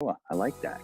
I like that.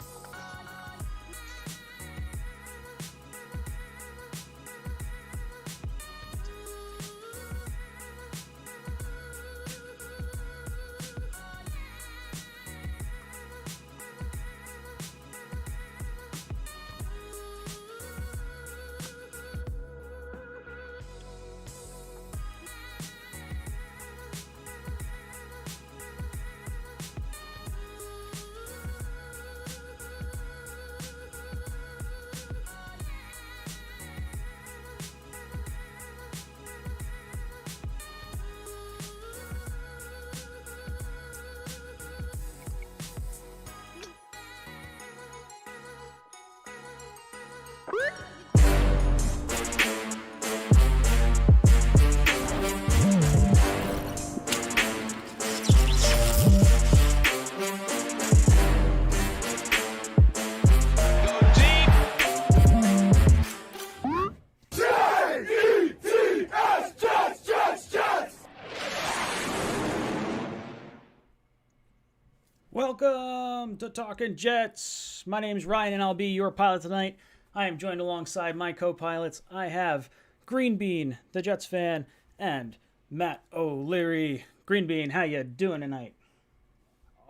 Welcome to Talkin' Jets. My name's Ryan and I'll be your pilot tonight. I am joined alongside my co-pilots. I have Green Bean, the Jets fan, and Matt O'Leary. Green Bean, how you doing tonight?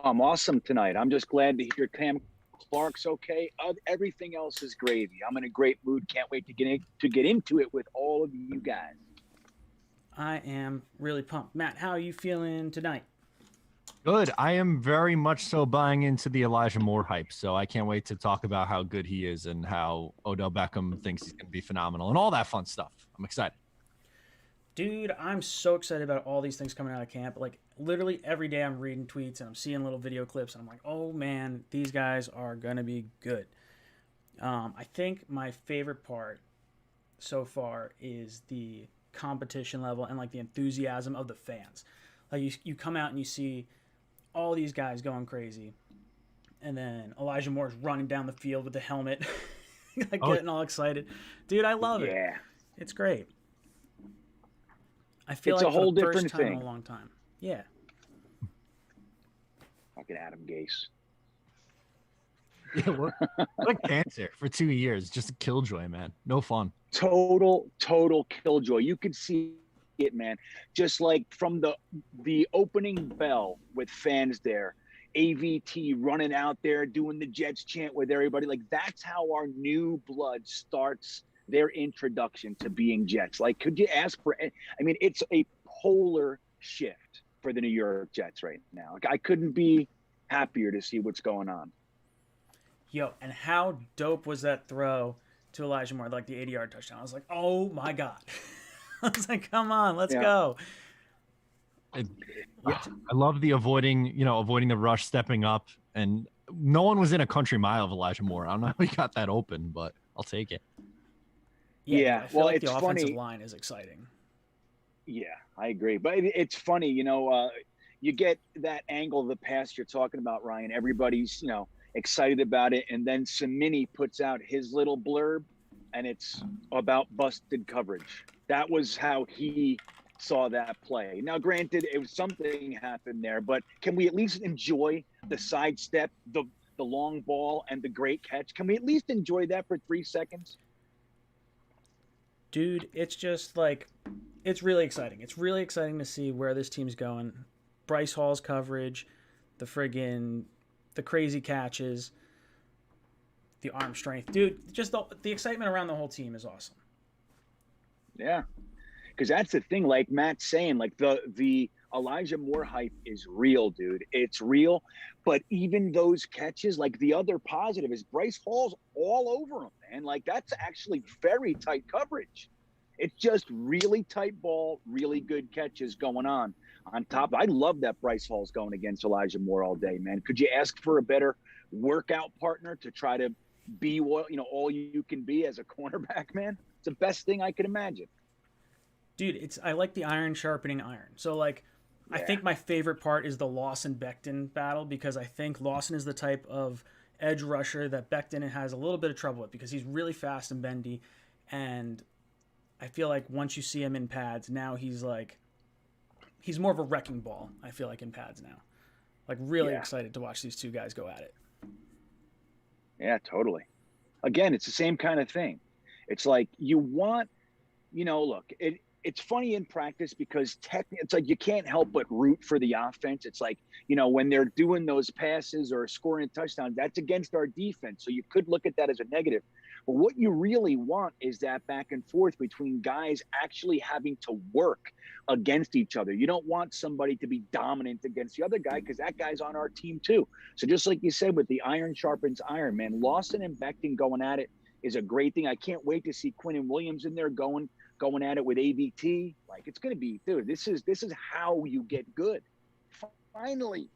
I'm awesome tonight. I'm just glad to hear Cam Clark's okay. Everything else is gravy. I'm in a great mood. Can't wait to get into it with all of you guys. I am really pumped. Matt, how are you feeling tonight? Good. I am very much so buying into the Elijah Moore hype. So I can't wait to talk about how good he is and how Odell Beckham thinks he's going to be phenomenal and all that fun stuff. I'm excited. Dude, I'm so excited about all these things coming out of camp. Like, literally every day I'm reading tweets and I'm seeing little video clips and I'm like, oh man, these guys are going to be good. I think my favorite part so far is the competition level and like the enthusiasm of the fans. Like, you come out and you see all these guys going crazy, and then Elijah Moore's running down the field with the helmet, like getting all excited. Dude, I love it. Yeah. It's great. I feel It's like a whole for the first different time in thing. a long time. Yeah. Fucking Adam Gase. Yeah, what cancer for 2 years. Just a killjoy, man. No fun. Total killjoy. You could see it, man. Just like from the opening bell with fans there, AVT running out there doing the Jets chant with everybody. Like, that's how our new blood starts their introduction to being Jets. Like, could you ask for? I mean, it's a polar shift for the New York Jets right now. Like, I couldn't be happier to see what's going on. Yo, and how dope was that throw to Elijah Moore, like the 80-yard touchdown? I was like, oh my God. I was like, come on, let's go. I love the avoiding the rush, stepping up, and no one was in a country mile of Elijah Moore. I don't know how he got that open, but I'll take it. Yeah, I feel like it's the offensive funny. line is exciting. Yeah, I agree. But it's funny, you get that angle of the pass you're talking about, Ryan. Everybody's, excited about it. And then Samini puts out his little blurb, and it's about busted coverage. That was how he saw that play. Now, granted, it was something happened there, but can we at least enjoy the sidestep, the long ball, and the great catch? Can we at least enjoy that for 3 seconds? Dude, it's just like, it's really exciting. It's really exciting to see where this team's going. Bryce Hall's coverage, the crazy catches, the arm strength. Dude, just the excitement around the whole team is awesome. Yeah, because that's the thing, like Matt's saying, like the Elijah Moore hype is real, dude. It's real. But even those catches, like the other positive is Bryce Hall's all over him, man. Like, that's actually very tight coverage. It's just really tight ball, really good catches going on top. I love that Bryce Hall's going against Elijah Moore all day, man. Could you ask for a better workout partner to try to be what, all you can be as a cornerback, man? It's the best thing I could imagine. Dude, I like the iron sharpening iron. So, like, I think my favorite part is the Lawson-Becton battle, because I think Lawson is the type of edge rusher that Becton has a little bit of trouble with, because he's really fast and bendy. And I feel like once you see him in pads, now he's more of a wrecking ball, I feel like, in pads now. Like, really excited to watch these two guys go at it. Yeah, totally. Again, it's the same kind of thing. It's like you want, look, it's funny in practice because it's like you can't help but root for the offense. It's like, when they're doing those passes or scoring a touchdown, that's against our defense. So you could look at that as a negative. But what you really want is that back and forth between guys actually having to work against each other. You don't want somebody to be dominant against the other guy because that guy's on our team too. So just like you said, with the iron sharpens iron, man, Lawson and Becton going at it is a great thing. I can't wait to see Quinn Williams in there going at it with ABT. Like, it's going to be, dude, this is how you get good. Finally.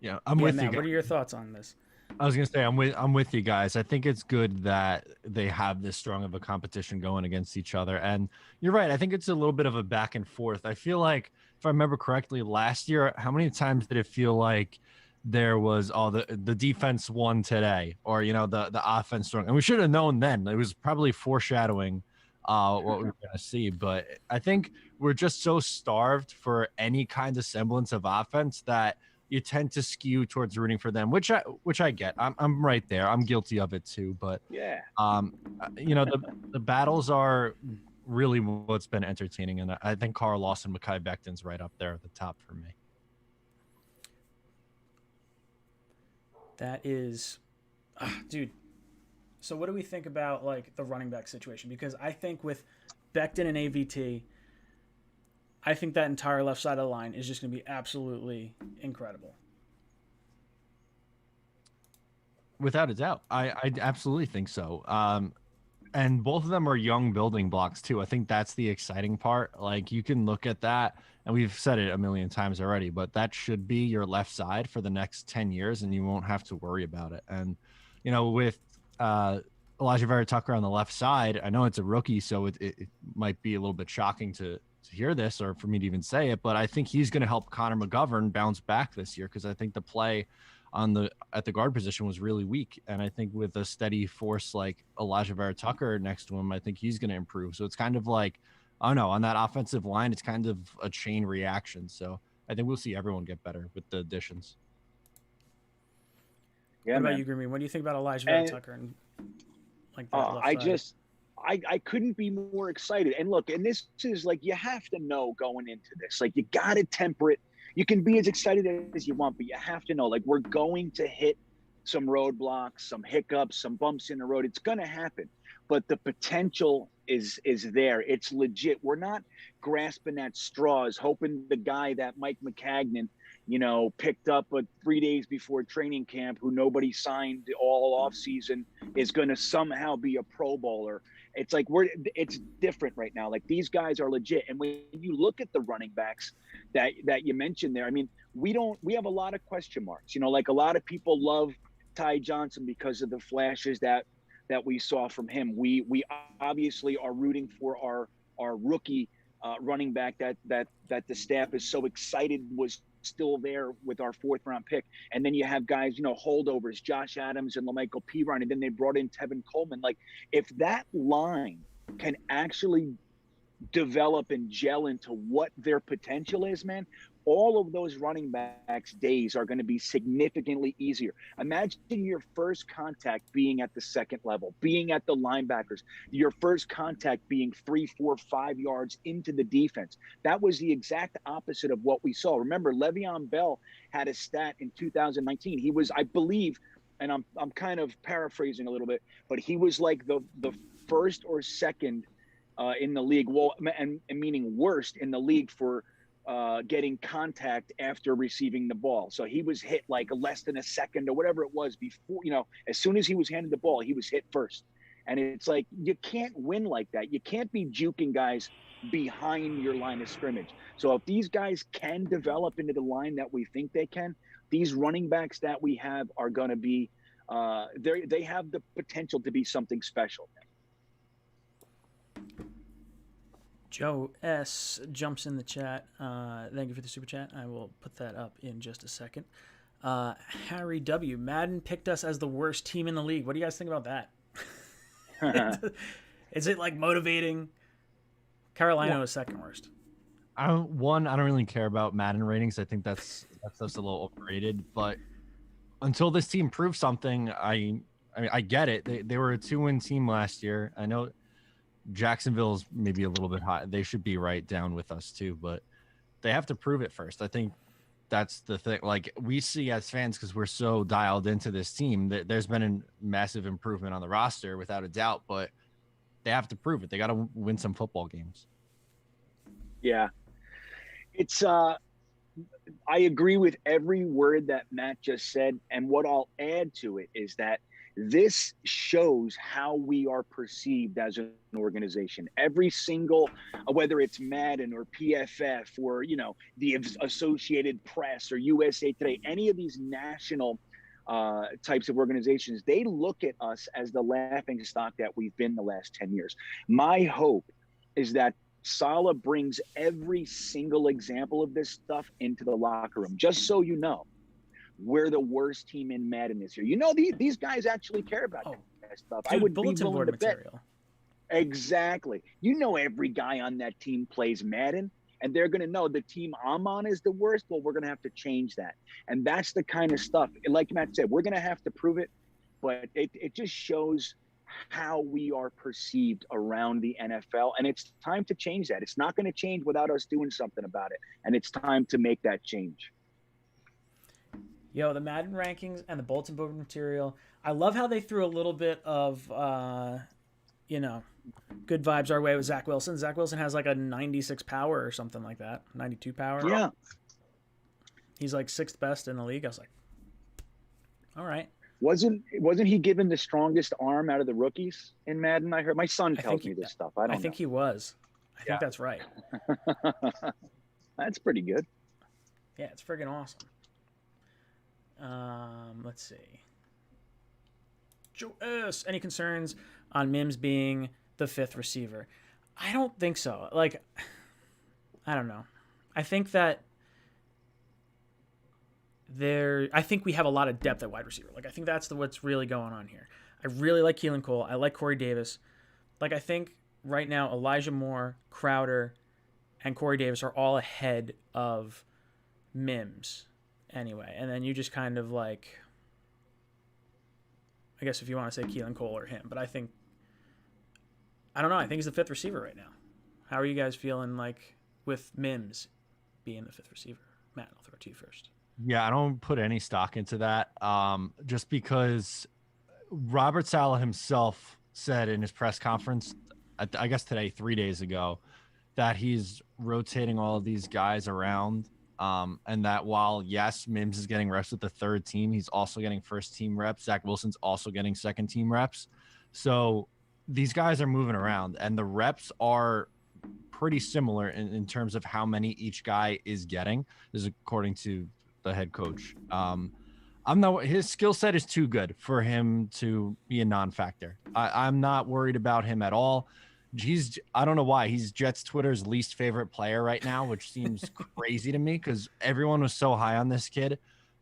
Yeah, I'm with Matt, you guys. what are your thoughts on this? I was gonna say I'm with you guys. I think it's good that they have this strong of a competition going against each other. And you're right. I think it's a little bit of a back and forth. I feel like, if I remember correctly, last year, how many times did it feel like there was the defense won today, or the offense strong? And we should have known then. It was probably foreshadowing what we were gonna see. But I think we're just so starved for any kind of semblance of offense that you tend to skew towards rooting for them, which I get. I'm right there. I'm guilty of it too. But yeah, the battles are really what's been entertaining, and I think Carl Lawson, Mekhi Becton's right up there at the top for me. That is, dude. So what do we think about like the running back situation? Because I think with Becton and AVT, I think that entire left side of the line is just going to be absolutely incredible. Without a doubt. I absolutely think so. And both of them are young building blocks too. I think that's the exciting part. Like, you can look at that, and we've said it a million times already, but that should be your left side for the next 10 years, and you won't have to worry about it. And, with Elijah Vera Tucker on the left side, I know it's a rookie, so it might be a little bit shocking to hear this, or for me to even say it, but I think he's going to help Connor McGovern bounce back this year, because I think the play at the guard position was really weak, and I think with a steady force like Elijah Vera Tucker next to him, I think he's going to improve. So it's kind of like, I don't know, on that offensive line, it's kind of a chain reaction. So I think we'll see everyone get better with the additions. Yeah, what about man. you, Grimmy? What do you think about Elijah Vera Tucker and like that left side? I couldn't be more excited. And look, and this is like, you have to know going into this, like, you got to temper it. You can be as excited as you want, but you have to know, like, we're going to hit some roadblocks, some hiccups, some bumps in the road. It's going to happen, but the potential is there. It's legit. We're not grasping at straws, hoping the guy that Mike McCagnon, picked up 3 days before training camp, who nobody signed all off season, is going to somehow be a Pro Bowler. It's like it's different right now. Like, these guys are legit. And when you look at the running backs that you mentioned there, I mean, we have a lot of question marks. Like, a lot of people love Ty Johnson because of the flashes that we saw from him. We obviously are rooting for our rookie running back that the staff is so excited was still there with our 4th round pick. And then you have guys, holdovers, Josh Adams and LaMichael Pirine, and then they brought in Tevin Coleman. Like, if that line can actually develop and gel into what their potential is, man, all of those running backs' days are going to be significantly easier. Imagine your first contact being at the second level, being at the linebackers, your first contact being 3, 4, 5 yards into the defense. That was the exact opposite of what we saw. Remember, Le'Veon Bell had a stat in 2019. He was, I believe, and I'm kind of paraphrasing a little bit, but he was like the first or second in the league, well, and meaning worst in the league for getting contact after receiving the ball. So he was hit like less than a second or whatever it was before, as soon as he was handed the ball, he was hit first. And it's like, you can't win like that. You can't be juking guys behind your line of scrimmage. So if these guys can develop into the line that we think they can, these running backs that we have are going to be, they have the potential to be something special. Joe S. jumps in the chat. Thank you for the super chat. I will put that up in just a second. Harry W. Madden picked us as the worst team in the league. What do you guys think about that? Is it like motivating? Carolina was second worst. I don't really care about Madden ratings. I think that's just a little overrated. But until this team proves something, I mean, I get it. They were a 2-win team last year. I know Jacksonville's maybe a little bit high. They should be right down with us too, but they have to prove it first. I think that's the thing. Like we see as fans, because we're so dialed into this team, that there's been a massive improvement on the roster without a doubt, but they have to prove it. They got to win some football games. Yeah. It's I agree with every word that Matt just said. And what I'll add to it is that this shows how we are perceived as an organization. Every single, whether it's Madden or PFF or, the Associated Press or USA Today, any of these national types of organizations, they look at us as the laughing stock that we've been the last 10 years. My hope is that Saleh brings every single example of this stuff into the locker room, just so you know. We're the worst team in Madden this year. These guys actually care about that stuff. Dude, I would be bulletin willing board to material. bet. Exactly. Every guy on that team plays Madden, and they're going to know the team I'm on is the worst. Well, we're going to have to change that. And that's the kind of stuff, like Matt said, we're going to have to prove it, but it just shows how we are perceived around the NFL. And it's time to change that. It's not going to change without us doing something about it. And it's time to make that change. Yo, the Madden rankings and the bulletin board material. I love how they threw a little bit of, good vibes our way with Zach Wilson. Zach Wilson has like a 96 power or something like that. 92 power. Yeah. He's like 6th best in the league. I was like, all right. Wasn't he given the strongest arm out of the rookies in Madden? I heard my son tells me this stuff. I think he was. I think that's right. That's pretty good. Yeah, it's friggin' awesome. Let's see. Joe S. Any concerns on Mims being the 5th receiver? I don't think so. Like, I don't know. I think that I think we have a lot of depth at wide receiver. Like, I think that's what's really going on here. I really like Keelan Cole. I like Corey Davis. Like, I think right now Elijah Moore, Crowder, and Corey Davis are all ahead of Mims anyway. And then you just kind of like, I guess if you want to say Keelan Cole or him, but I don't know. I think he's the 5th receiver right now. How are you guys feeling like with Mims being the 5th receiver? Matt, I'll throw it to you first. Yeah, I don't put any stock into that. Just because Robert Saleh himself said in his press conference, I guess today, 3 days ago, that he's rotating all of these guys around. And that while, yes, Mims is getting reps with the 3rd team, he's also getting 1st team reps. Zach Wilson's also getting 2nd team reps. So these guys are moving around, and the reps are pretty similar in terms of how many each guy is getting. This is according to the head coach. His skill set is too good for him to be a non-factor. I'm not worried about him at all. I don't know why he's Jets Twitter's least favorite player right now, which seems crazy to me because everyone was so high on this kid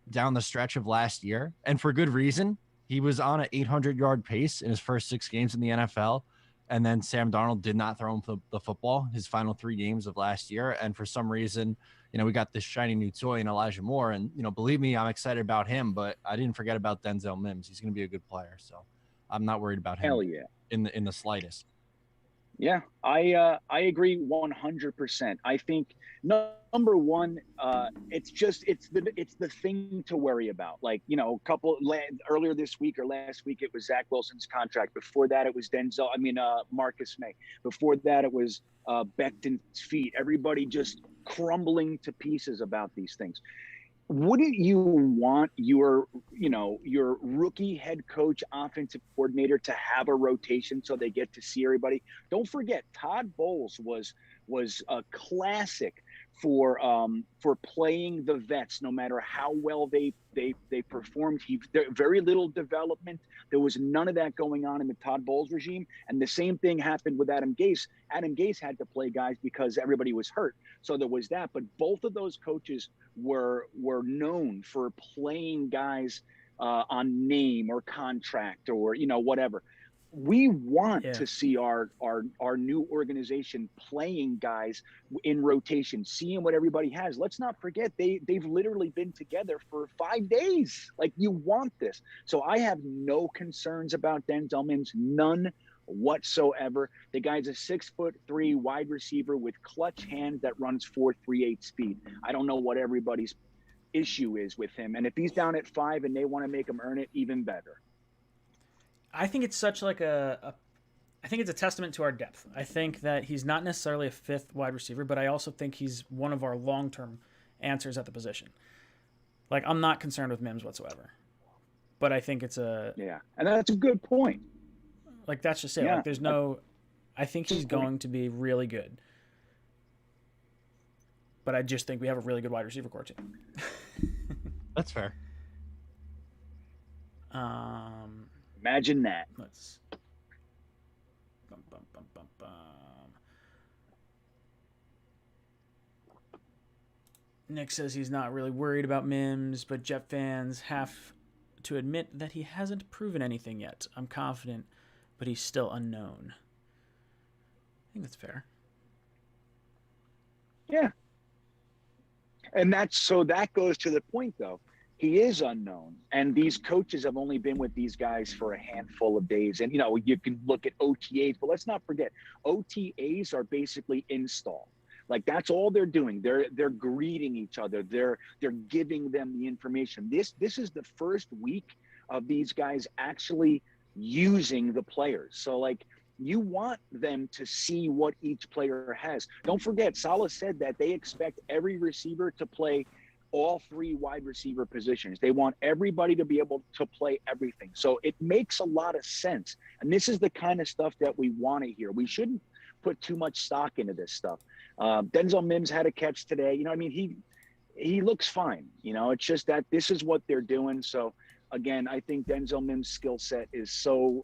down the stretch of last year, and for good reason. He was on an 800-yard pace in his first 6 games in the NFL, and then Sam Darnold did not throw him the football his final 3 games of last year, and for some reason, we got this shiny new toy in Elijah Moore, and believe me, I'm excited about him, but I didn't forget about Denzel Mims. He's going to be a good player, so I'm not worried about him. Hell yeah. in the slightest. Yeah, I agree 100%. I think number one, it's the thing to worry about. Like, earlier this week or last week, it was Zach Wilson's contract. Before that, it was Marcus May. Before that, it was Becton's feet. Everybody just crumbling to pieces about these things. Wouldn't you want your rookie head coach, offensive coordinator to have a rotation so they get to see everybody? Don't forget, Todd Bowles was a classic for playing the vets, no matter how well they performed. There very little development. There was none of that going on in the Todd Bowles regime. And the same thing happened with Adam Gase. Adam Gase had to play guys because everybody was hurt. So there was that. But both of those coaches were known for playing guys on name or contract or, whatever. we want Yeah. to see our new organization playing guys in rotation, seeing what everybody has. Let's not forget they've literally been together for 5 days. Like, you want this. So I have no concerns about Denzel Mims, none whatsoever. The guy's a 6'3" wide receiver with clutch hands that runs 4.38 speed. I don't know what everybody's issue is with him. And if he's down at 5 and they want to make him earn it, even better. I think it's such like I think it's a testament to our depth. I think that he's not necessarily a 5th wide receiver, but I also think he's one of our long-term answers at the position. Like, I'm not concerned with Mims whatsoever, but I think it's yeah, and that's a good point. Like, that's just it. Yeah. Like, there's no, I think he's going to be really good, but I just think we have a really good wide receiver core too. That's fair. Imagine that. Let's. Nick says he's not really worried about Mims, but Jet fans have to admit that he hasn't proven anything yet. I'm confident, but he's still unknown. I think that's fair. Yeah. And that goes to the point, though. He is unknown, and these coaches have only been with these guys for a handful of days. And, you can look at OTAs, but let's not forget, OTAs are basically install. Like, that's all they're doing. They're greeting each other. They're giving them the information. This is the first week of these guys actually using the players. So, like, you want them to see what each player has. Don't forget, Saleh said that they expect every receiver to play all 3 wide receiver positions. They want everybody to be able to play everything. So it makes a lot of sense. And this is the kind of stuff that we want to hear. We shouldn't put too much stock into this stuff. Denzel Mims had a catch today. He looks fine. It's just that this is what they're doing. So again, I think Denzel Mims' skill set is so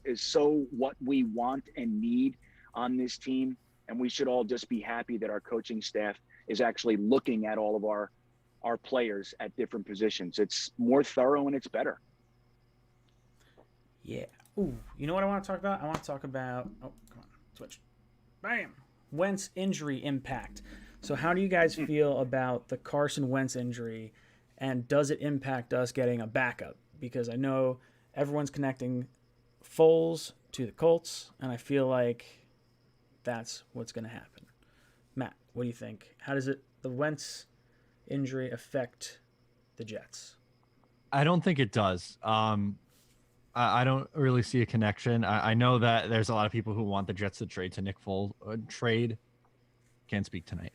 what we want and need on this team. And we should all just be happy that our coaching staff is actually looking at all of our players at different positions. It's more thorough and it's better. Yeah. Ooh, you know what I want to talk about? I want to talk about, oh, come on, switch. Bam. Wentz injury impact. So how do you guys feel about the Carson Wentz injury, and does it impact us getting a backup? Because I know everyone's connecting Foles to the Colts, and I feel like that's what's going to happen. Matt, what do you think? How does the Wentz injury affect the Jets? I don't think it does. I don't really see a connection. I know that there's a lot of people who want the Jets to trade to Nick Foles. Can't speak tonight.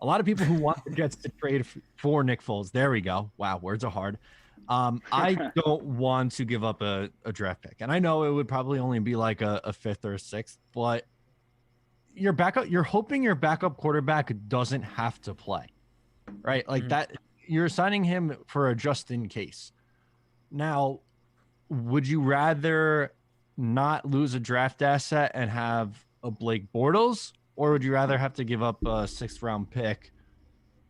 A lot of people who want the Jets to trade for Nick Foles. There we go. Wow, words are hard. I don't want to give up a draft pick. And I know it would probably only be like a 5th or a 6th, but you're hoping your backup quarterback doesn't have to play. Right? Like that, you're signing him for a just in case. Now, would you rather not lose a draft asset and have a Blake Bortles, or would you rather have to give up a 6th round pick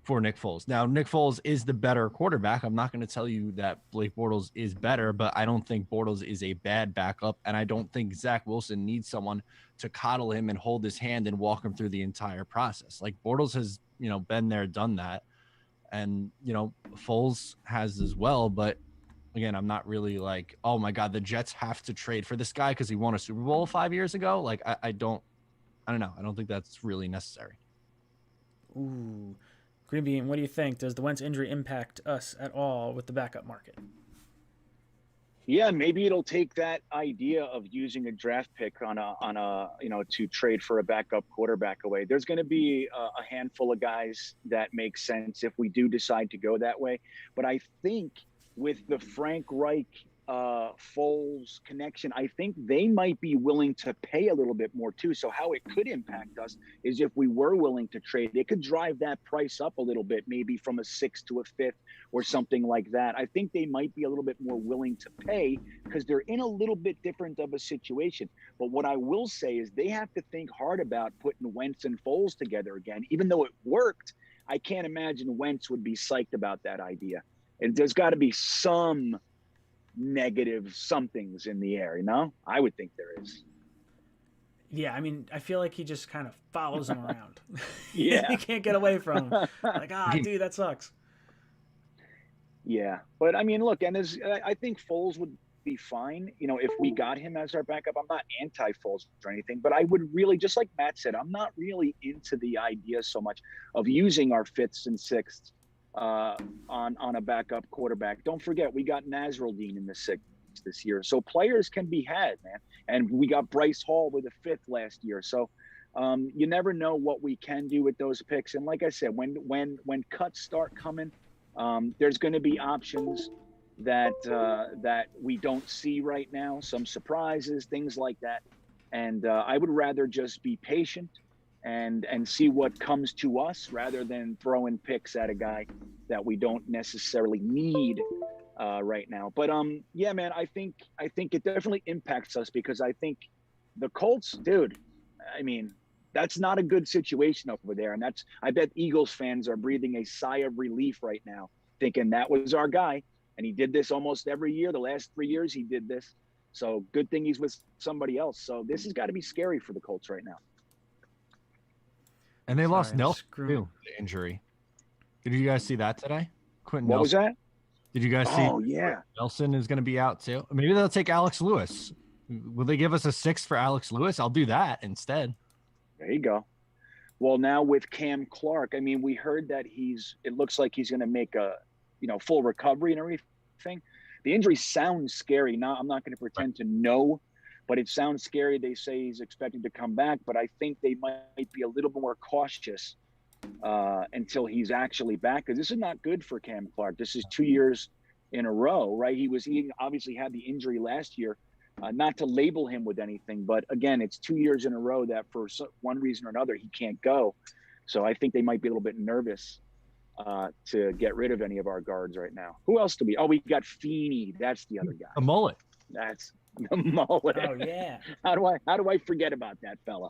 for Nick Foles? Now, Nick Foles is the better quarterback. I'm not going to tell you that Blake Bortles is better, but I don't think Bortles is a bad backup, and I don't think Zach Wilson needs someone to coddle him and hold his hand and walk him through the entire process. Like, Bortles has, been there, done that, and, Foles has as well, but again, I'm not really like, oh my God, the Jets have to trade for this guy because he won a Super Bowl 5 years ago. Like, I don't know. I don't think that's really necessary. Ooh. Green Bean, what do you think? Does the Wentz injury impact us at all with the backup market? Yeah, maybe it'll take that idea of using a draft pick on a to trade for a backup quarterback away. There's going to be a handful of guys that make sense if we do decide to go that way. But I think with the Frank Reich Foles connection, I think they might be willing to pay a little bit more too. So how it could impact us is if we were willing to trade, it could drive that price up a little bit, maybe from a 6th to a 5th or something like that. I think they might be a little bit more willing to pay because they're in a little bit different of a situation. But what I will say is they have to think hard about putting Wentz and Foles together again. Even though it worked, I can't imagine Wentz would be psyched about that idea. And there's got to be some negative somethings in the air, I would think there is. Yeah, I mean, I feel like he just kind of follows him around. Yeah. He can't get away from him. Like, dude, that sucks. Yeah, but I mean, look, and I think Foles would be fine. You know, if we got him as our backup, I'm not anti-Foles or anything, but I would really, just like Matt said, I'm not really into the idea so much of using our fifths and sixths on a backup quarterback. Don't forget, we got Nasruddin in the sixth this year, so players can be had, man. And we got Bryce Hall with a fifth last year, so you never know what we can do with those picks. And like I said, when cuts start coming. There's going to be options that we don't see right now, some surprises, things like that. And I would rather just be patient and see what comes to us rather than throwing picks at a guy that we don't necessarily need right now. But yeah, man, I think it definitely impacts us because I think the Colts, dude, I mean, that's not a good situation over there. And I bet Eagles fans are breathing a sigh of relief right now, thinking that was our guy. And he did this almost every year. The last 3 years he did this. So good thing he's with somebody else. So this has got to be scary for the Colts right now. And they lost Nelson too, the injury. Did you guys see that today? Quentin What Nelson. Was that? Did you guys see? Oh, yeah. Nelson is going to be out too. Maybe they'll take Alex Lewis. Will they give us a 6 for Alex Lewis? I'll do that instead. There you go. Well, now with Cam Clark, I mean, we heard that it looks like he's going to make a, full recovery and everything. The injury sounds scary. Now, I'm not going to pretend to know, but it sounds scary. They say he's expected to come back, but I think they might be a little more cautious until he's actually back, because this is not good for Cam Clark. This is 2 years in a row, right? He obviously had the injury last year. Not to label him with anything, but again, it's 2 years in a row that for one reason or another, he can't go. So I think they might be a little bit nervous to get rid of any of our guards right now. Who else do we? Oh, we got Feeney. That's the other guy. The mullet. That's the mullet. Oh yeah. How do I forget about that fella?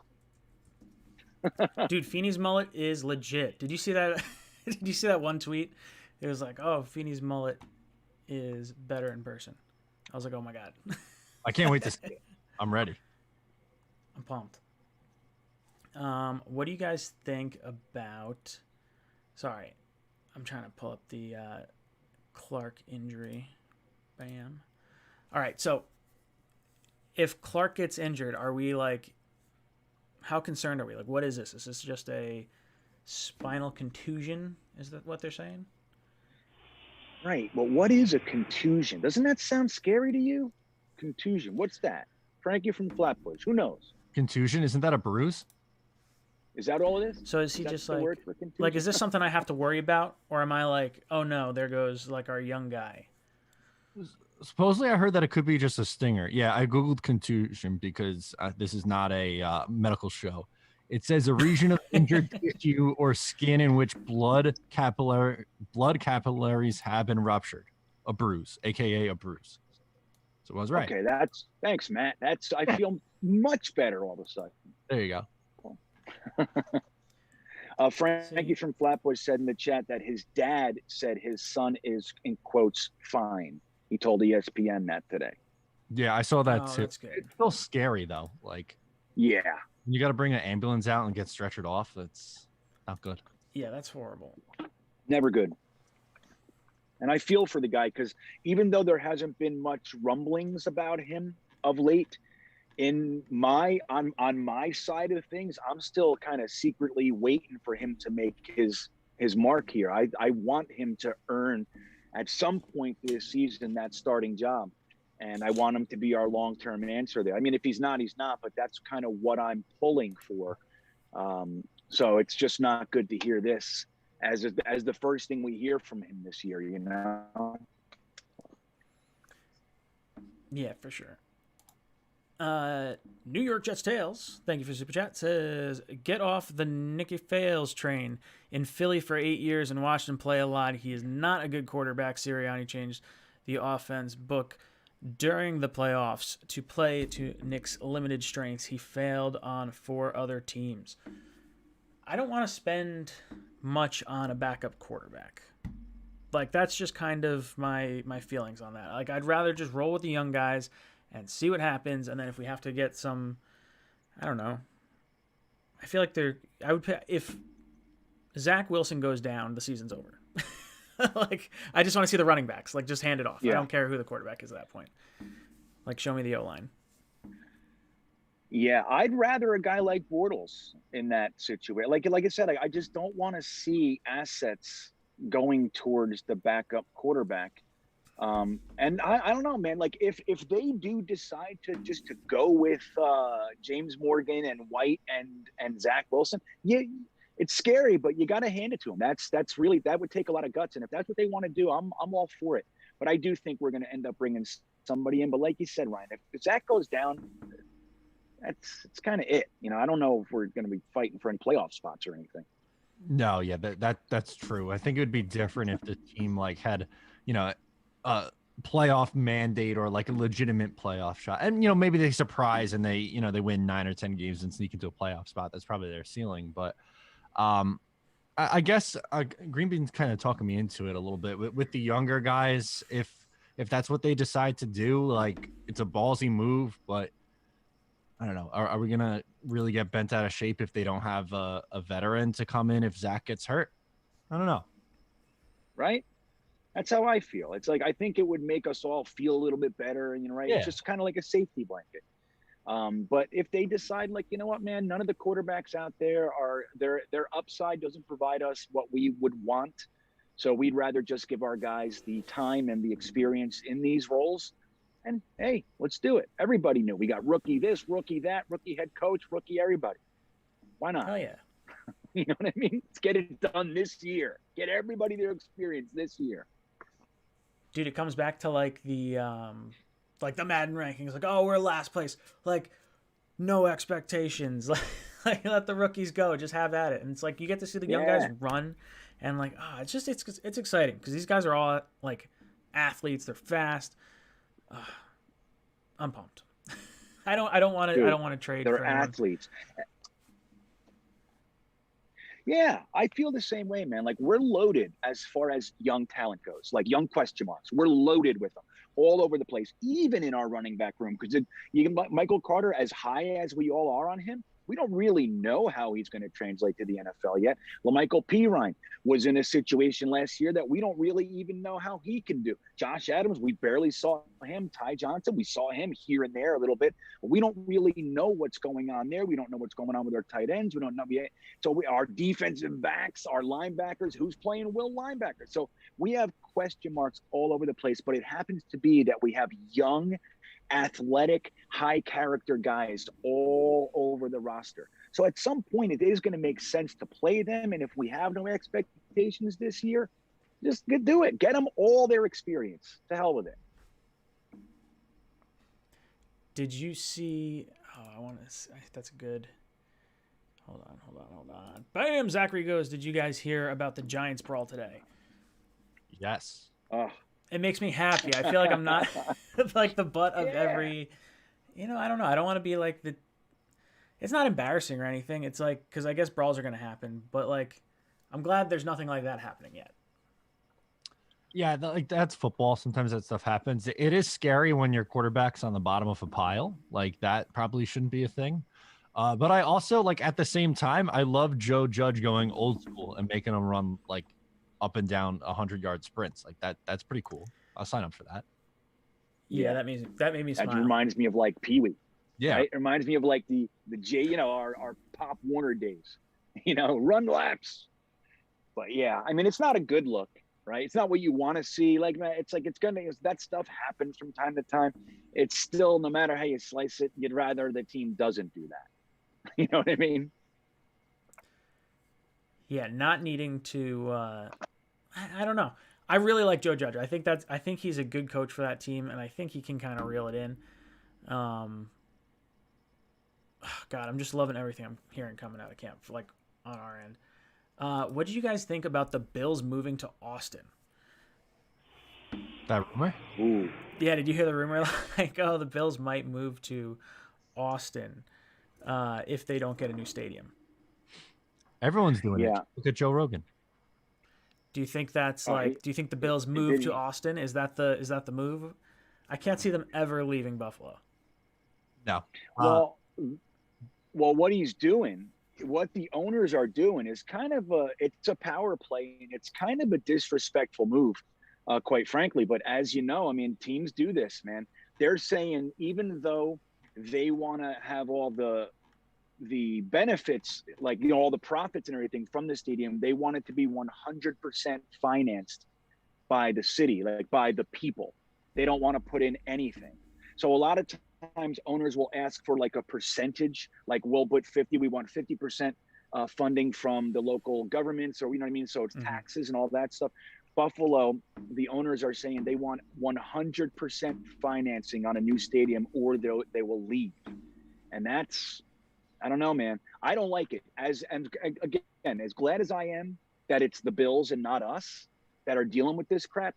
Dude, Feeney's mullet is legit. Did you see that? Did you see that one tweet? It was like, oh, Feeney's mullet is better in person. I was like, oh my God. I can't wait to see it. I'm ready. I'm pumped. What do you guys think about... Sorry, I'm trying to pull up the Clark injury. Bam. All right, so if Clark gets injured, are we like... How concerned are we? Like, what is this? Is this just a spinal contusion? Is that what they're saying? Right. Well, what is a contusion? Doesn't that sound scary to you? Contusion. What's that? Frankie from Flatbush. Who knows? Contusion? Isn't that a bruise? Is that all it is? So is he just like, is this something I have to worry about? Or am I like, oh no, there goes like our young guy? Supposedly I heard that it could be just a stinger. Yeah, I Googled contusion because this is not a medical show. It says a region of injured tissue or skin in which blood capillaries have been ruptured. A bruise, a.k.a. a bruise. So I was right. Okay, thanks, Matt. I feel much better all of a sudden. There you go. Frankie from Flatbush said in the chat that his dad said his son is, in quotes, fine. He told ESPN that today. Yeah, I saw that too. That's good. It's still scary though. Like, yeah, you got to bring an ambulance out and get stretchered off. That's not good. Yeah, that's horrible. Never good. And I feel for the guy because even though there hasn't been much rumblings about him of late, on my side of things, I'm still kind of secretly waiting for him to make his mark here. I want him to earn at some point this season that starting job, and I want him to be our long-term answer there. I mean, if he's not, he's not, but that's kind of what I'm pulling for. So it's just not good to hear this as the first thing we hear from him this year, you know? Yeah, for sure. New York Jets Tales, thank you for Super Chat, says, get off the Nicky Fales train. In Philly for 8 years and watched him play a lot. He is not a good quarterback. Sirianni changed the offense book during the playoffs to play to Nick's limited strengths. He failed on 4 other teams. I don't want to spend much on a backup quarterback. Like, that's just kind of my feelings on that. Like, I'd rather just roll with the young guys and see what happens, and then if we have to get some I don't know. I feel like if Zach Wilson goes down, the season's over. Like, I just want to see the running backs. Like, just hand it off. Yeah. I don't care who the quarterback is at that point. Like, show me the O-line. Yeah, I'd rather a guy like Bortles in that situation. Like I said, I just don't want to see assets going towards the backup quarterback. And I don't know, man. Like if they do decide to go with James Morgan and White and Zach Wilson, yeah, it's scary, but you got to hand it to them. That's really, that would take a lot of guts. And if that's what they want to do, I'm all for it. But I do think we're going to end up bringing somebody in. But like you said, Ryan, if Zach goes down, it's kind of it. You know, I don't know if we're going to be fighting for any playoff spots or anything. No, yeah, that's true. I think it would be different if the team like had, you know, a playoff mandate or like a legitimate playoff shot. And, you know, maybe they surprise and they, you know, they win 9 or 10 games and sneak into a playoff spot. That's probably their ceiling. But I guess Green Bean's kind of talking me into it a little bit with the younger guys. If that's what they decide to do, like it's a ballsy move, but I don't know. Are we going to really get bent out of shape if they don't have a veteran to come in if Zach gets hurt? I don't know. Right? That's how I feel. It's like, I think it would make us all feel a little bit better. And, you know, right? Yeah. It's just kind of like a safety blanket. But if they decide like, you know what, man, none of the quarterbacks out there are their upside doesn't provide us what we would want. So we'd rather just give our guys the time and the experience in these roles. And hey, let's do it. Everybody knew we got rookie this, rookie that, rookie head coach, rookie everybody. Why not? Oh yeah. You know what I mean? Let's get it done this year. Get everybody their experience this year. Dude, it comes back to like the Madden rankings. Like, oh, we're last place. Like, no expectations. Like let the rookies go. Just have at it. And it's like you get to see the young guys run, and like, it's exciting because these guys are all like athletes. They're fast. I'm pumped. I don't want to trade. They're for anyone. athletes. Yeah, I feel the same way, man. Like we're loaded as far as young talent goes, like young question marks. We're loaded with them all over the place, even in our running back room. Because Michael Carter, as high as we all are on him, we don't really know how he's going to translate to the NFL yet. LaMichael Pirine was in a situation last year that we don't really even know how he can do. Josh Adams, we barely saw him. Ty Johnson, we saw him here and there a little bit. But we don't really know what's going on there. We don't know what's going on with our tight ends. We don't know. Our defensive backs, our linebackers, who's playing will linebackers. So we have question marks all over the place. But it happens to be that we have young, athletic, high character guys all over the roster. So at some point it is going to make sense to play them. And if we have no expectations this year, just do it. Get them all their experience. To hell with it. Did you see? That's a good. Hold on. Bam! Zachary goes. Did you guys hear about the Giants brawl today? Yes. It makes me happy. I feel like I'm not like the butt of every, I don't know. I don't want to be like it's not embarrassing or anything. It's like, cause I guess brawls are going to happen, but like, I'm glad there's nothing like that happening yet. Yeah. That's football. Sometimes that stuff happens. It is scary when your quarterback's on the bottom of a pile. Like that probably shouldn't be a thing. But I also like at the same time, I love Joe Judge going old school and making them run like up and down 100-yard sprints like that. That's pretty cool. I'll sign up for that. Yeah, that made me smile. That reminds me of like Pee Wee. Yeah, right? It reminds me of like the J, our Pop Warner days. Run laps. But yeah, I mean, it's not a good look, right? It's not what you want to see. Like, man, that stuff happens from time to time. It's still, no matter how you slice it, you'd rather the team doesn't do that. You know what I mean? Yeah, not needing to. I don't know. I really like Joe Judge. I think he's a good coach for that team, and I think he can kind of reel it in. God, I'm just loving everything I'm hearing coming out of camp, like on our end. What did you guys think about the Bills moving to Austin? That rumor? Ooh. Yeah, did you hear the rumor? Like, oh, the Bills might move to Austin if they don't get a new stadium. Everyone's doing it. Look at Joe Rogan. Do you think that's do you think the Bills move to Austin? Is that the move? I can't see them ever leaving Buffalo. No. Well, Well, what he's doing, what the owners are doing is kind of it's a power play, and it's kind of a disrespectful move, quite frankly. But as you know, I mean, teams do this, man. They're saying even though they want to have all the benefits, like, you know, all the profits and everything from the stadium, they want it to be 100% financed by the city, like by the people. They don't want to put in anything. So a lot of times owners will ask for like a percentage, like we'll put 50, we want 50% funding from the local governments, or you know what I mean? So it's taxes and all that stuff. Buffalo, the owners are saying they want 100% financing on a new stadium, or they will leave. And that's, I don't know, man. I don't like it. And again, as glad as I am that it's the Bills and not us that are dealing with this crap,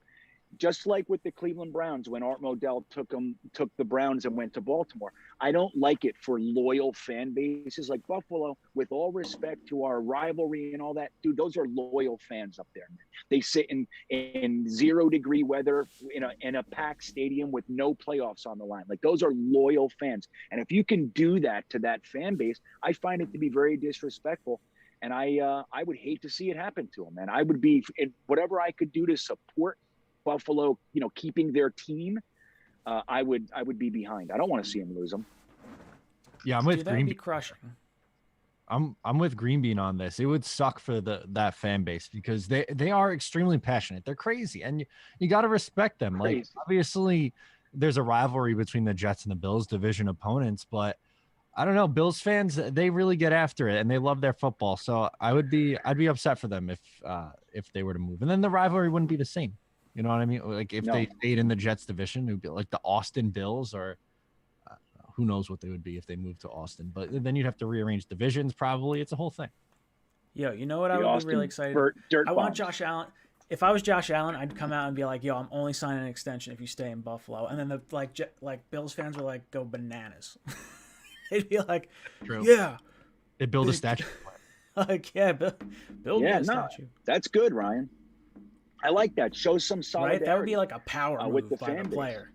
just like with the Cleveland Browns when Art Modell took the Browns and went to Baltimore. I don't like it for loyal fan bases like Buffalo. With all respect to our rivalry and all that, dude, those are loyal fans up there, man. They sit in 0-degree weather in a packed stadium with no playoffs on the line. Like, those are loyal fans. And if you can do that to that fan base, I find it to be very disrespectful. And I would hate to see it happen to them. And I would be, whatever I could do to support Buffalo, you know, keeping their team, I would be behind. I don't want to see them lose them. Yeah, I'm with That would be crushing. I'm with Green Bean on this. It would suck for that fan base because they are extremely passionate. They're crazy, and you got to respect them. Crazy. Like, obviously, there's a rivalry between the Jets and the Bills, division opponents, but I don't know. Bills fans, they really get after it, and they love their football. So I'd be upset for them if they were to move, and then the rivalry wouldn't be the same. You know what I mean? Like, if they stayed in the Jets division, it would be like the Austin Bills, or who knows what they would be if they moved to Austin. But then you'd have to rearrange divisions probably. It's a whole thing. Yo, you know what? I would be really excited. I want Josh Allen. If I was Josh Allen, I'd come out and be like, yo, I'm only signing an extension if you stay in Buffalo. And then the like Bills fans would like go bananas. They'd be like, True. Yeah. They build a statue. Like, yeah, build a statue. That's good, Ryan. I like that. Show some solidarity. Right? That would be like a power move with the by the player.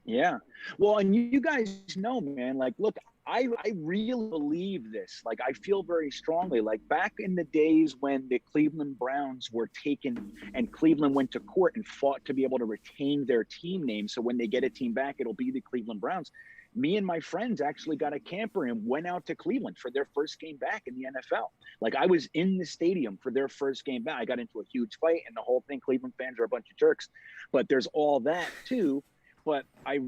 Yeah. Well, and you guys know, man, like, look, I really believe this. Like, I feel very strongly, like, back in the days when the Cleveland Browns were taken and Cleveland went to court and fought to be able to retain their team name. So when they get a team back, it'll be the Cleveland Browns. Me and my friends actually got a camper and went out to Cleveland for their first game back in the NFL. Like, I was in the stadium for their first game back. I got into a huge fight and the whole thing. Cleveland fans are a bunch of jerks, but there's all that too. But I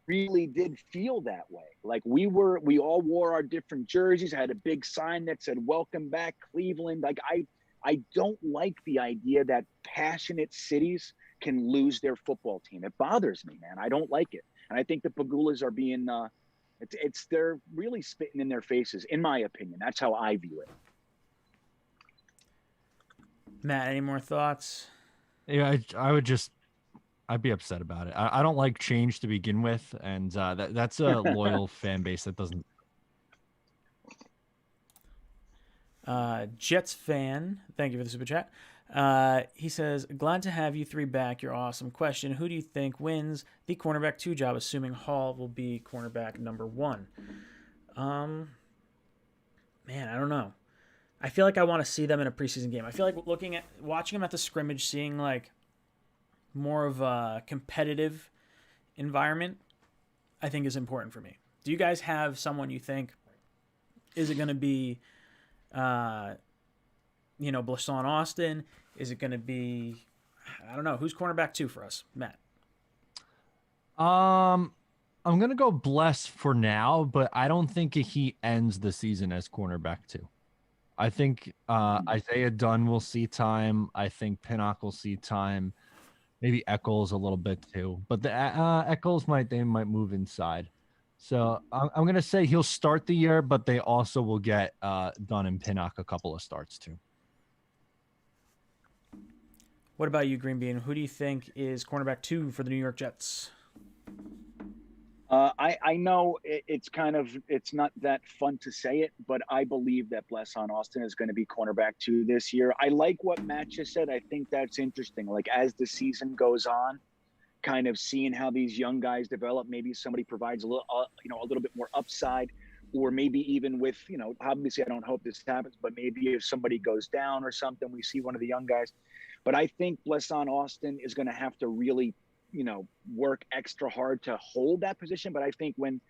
really did feel that way. Like, we all wore our different jerseys. I had a big sign that said, "Welcome back, Cleveland." Like, I don't like the idea that passionate cities can lose their football team. It bothers me, man. I don't like it. And I think the Pagulas are being, they're really spitting in their faces, in my opinion. That's how I view it. Matt, any more thoughts? Yeah, I'd be upset about it. I don't like change to begin with, and that's a loyal fan base that doesn't. Jets fan, thank you for the super chat. He says, glad to have you three back. You're awesome. Question, who do you think wins the cornerback 2 job, assuming Hall will be cornerback number 1? Man, I don't know. I feel like I want to see them in a preseason game. I feel like watching them at the scrimmage, seeing like more of a competitive environment, I think is important for me. Do you guys have someone you think, is it going to be Blasson Austin? Is it going to be, I don't know, who's cornerback 2 for us, Matt? I'm going to go Bless for now, but I don't think he ends the season as cornerback 2. I think Isaiah Dunn will see time. I think Pinnock will see time. Maybe Eccles a little bit too, but the Eccles might move inside. So I'm going to say he'll start the year, but they also will get Dunn and Pinnock a couple of starts too. What about you, Green Bean? Who do you think is cornerback 2 for the New York Jets? I know it's not that fun to say it, but I believe that Blasson Austin is going to be cornerback 2 this year. I like what Matt just said. I think that's interesting. Like, as the season goes on, kind of seeing how these young guys develop. Maybe somebody provides a little, a little bit more upside, or maybe even with, obviously I don't hope this happens, but maybe if somebody goes down or something, we see one of the young guys. But I think Blesson Austin is going to have to really, work extra hard to hold that position. But I think when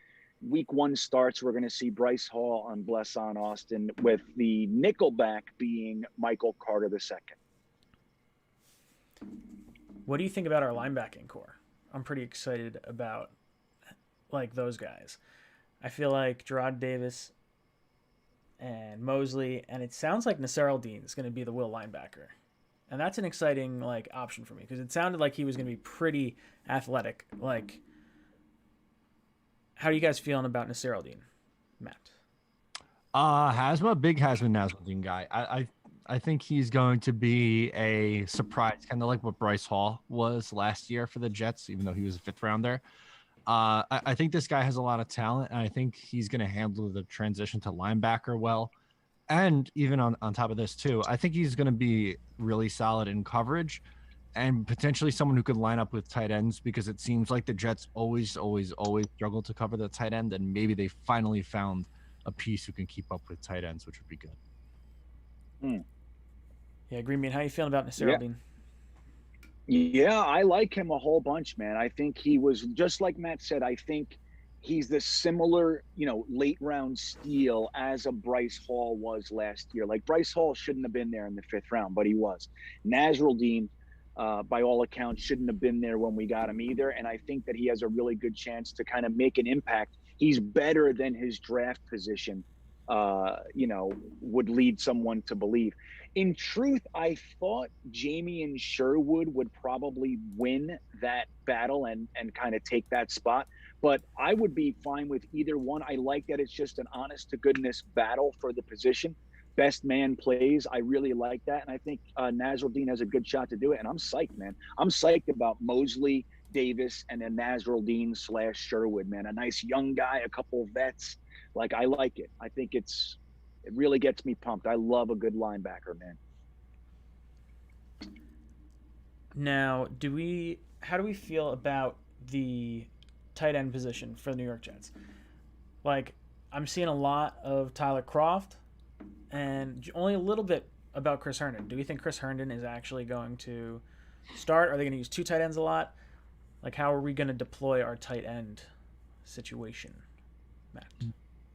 week 1 starts, we're going to see Bryce Hall on Blesson Austin, with the nickelback being Michael Carter II. What do you think about our linebacking core? I'm pretty excited about those guys. I feel like Gerard Davis and Mosley, and it sounds like Nasser Al-Din is going to be the will linebacker. And that's an exciting option for me, because it sounded like he was going to be pretty athletic. How are you guys feeling about Nasser Al-Din, Matt? Big Hasman Nasruddin guy. I think he's going to be a surprise, kind of like what Bryce Hall was last year for the Jets, even though he was a 5th rounder. I think this guy has a lot of talent, and I think he's going to handle the transition to linebacker well. And even on top of this, too, I think he's going to be really solid in coverage and potentially someone who could line up with tight ends, because it seems like the Jets always struggle to cover the tight end, and maybe they finally found a piece who can keep up with tight ends, which would be good. Yeah, Green Bean, how you feeling about Nasser Al-Din? Yeah, I like him a whole bunch, man. I think he was, just like Matt said, I think he's the similar, late round steal as a Bryce Hall was last year. Like, Bryce Hall shouldn't have been there in the 5th round, but he was. Nasr Al-Din, by all accounts, shouldn't have been there when we got him either. And I think that he has a really good chance to kind of make an impact. He's better than his draft position, would lead someone to believe. In truth, I thought Jamie Sherwood would probably win that battle and kind of take that spot. But I would be fine with either one. I like that it's just an honest to goodness battle for the position. Best man plays. I really like that. And I think Nasr-Al-Din has a good shot to do it. And I'm psyched, man. I'm psyched about Mosley, Davis, and then Nasr-Al-Din / Sherwood, man. A nice young guy, a couple of vets. I like it. I think it really gets me pumped. I love a good linebacker, man. Now, how do we feel about the tight end position for the New York Jets? I'm seeing a lot of Tyler Kroft and only a little bit about Chris Herndon. Do we think Chris Herndon is actually going to start? Are they going to use 2 tight ends a lot? How are we going to deploy our tight end situation, Matt?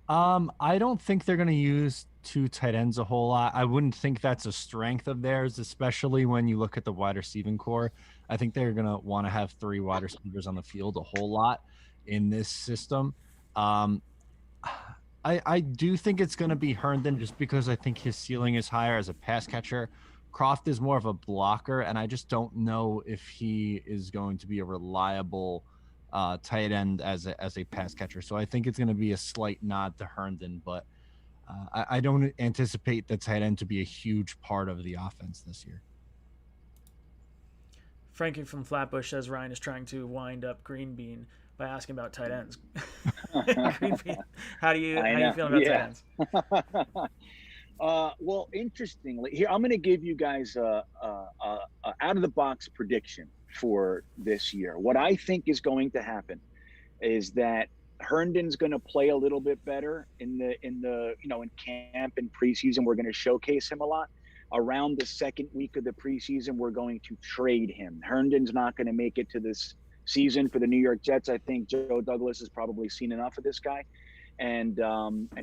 I don't think they're going to use 2 tight ends a whole lot. I wouldn't think that's a strength of theirs, especially when you look at the wide receiving core. I think they're going to want to have 3 wide receivers on the field a whole lot in this system. I do think it's going to be Herndon, just because I think his ceiling is higher as a pass catcher. Kroft is more of a blocker, and I just don't know if he is going to be a reliable tight end as a pass catcher. So I think it's going to be a slight nod to Herndon, but I don't anticipate the tight end to be a huge part of the offense this year. Frankie from Flatbush says Ryan is trying to wind up Green Bean by asking about tight ends. Green Bean, how you feeling about tight ends? Well, interestingly, here I'm going to give you guys a out of the box prediction for this year. What I think is going to happen is that Herndon's going to play a little bit better in camp and preseason. We're going to showcase him a lot. Around the second week of the preseason, we're going to trade him. Herndon's not going to make it to this season for the New York Jets. I think Joe Douglas has probably seen enough of this guy, and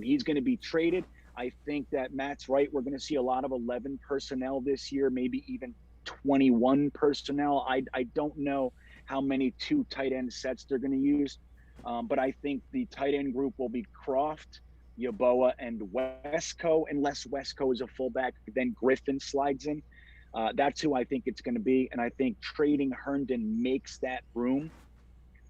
he's going to be traded. I think that Matt's right. We're going to see a lot of 11 personnel this year, maybe even 21 personnel. I don't know how many 2 tight end sets they're going to use, but I think the tight end group will be Kroft, Yeboah, and Wesco, unless Wesco is a fullback, then Griffin slides in. That's who I think it's going to be. And I think trading Herndon makes that room,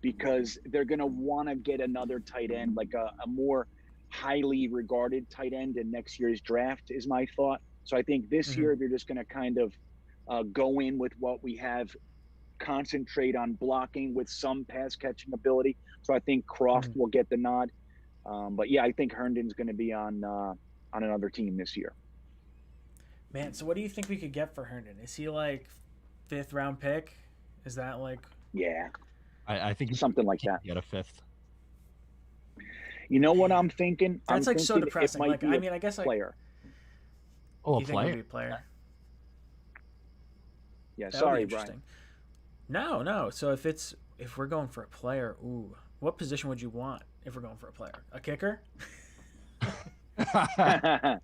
because they're going to want to get another tight end, like a more highly regarded tight end in next year's draft, is my thought. So I think this year, they're just going to kind of go in with what we have, concentrate on blocking with some pass catching ability. So I think Kroft will get the nod. But yeah, I think Herndon's going to be on another team this year. Man, so what do you think we could get for Herndon? Is he 5th round pick? Is that Yeah, I think something like can't that. get a fifth. You know what I'm thinking? That's I'm like so thinking depressing. It might like, be I mean, I guess like player. Oh, a you think it would player? be a player. Yeah, That sorry, would be interesting. No. So if we're going for a player, ooh, what position would you want if we're going for a player? A kicker? Brian.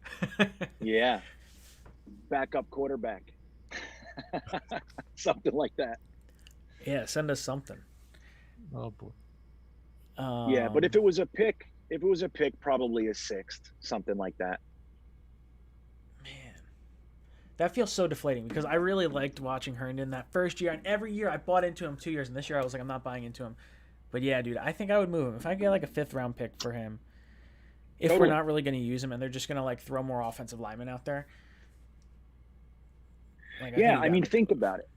Yeah, backup quarterback. Something like that. Yeah, send us something. Oh boy. Yeah, but if it was a pick, probably a sixth, something like that. Man, that feels so deflating because I really liked watching Herndon that first year, and every year I bought into him 2 years, and this year I was like, I'm not buying into him. But yeah, dude, I think I would move him if I get like a 5th-round pick for him. If Totally. we're not really going to use him, and they're just going to like throw more offensive linemen out there. Like, I mean, think about it.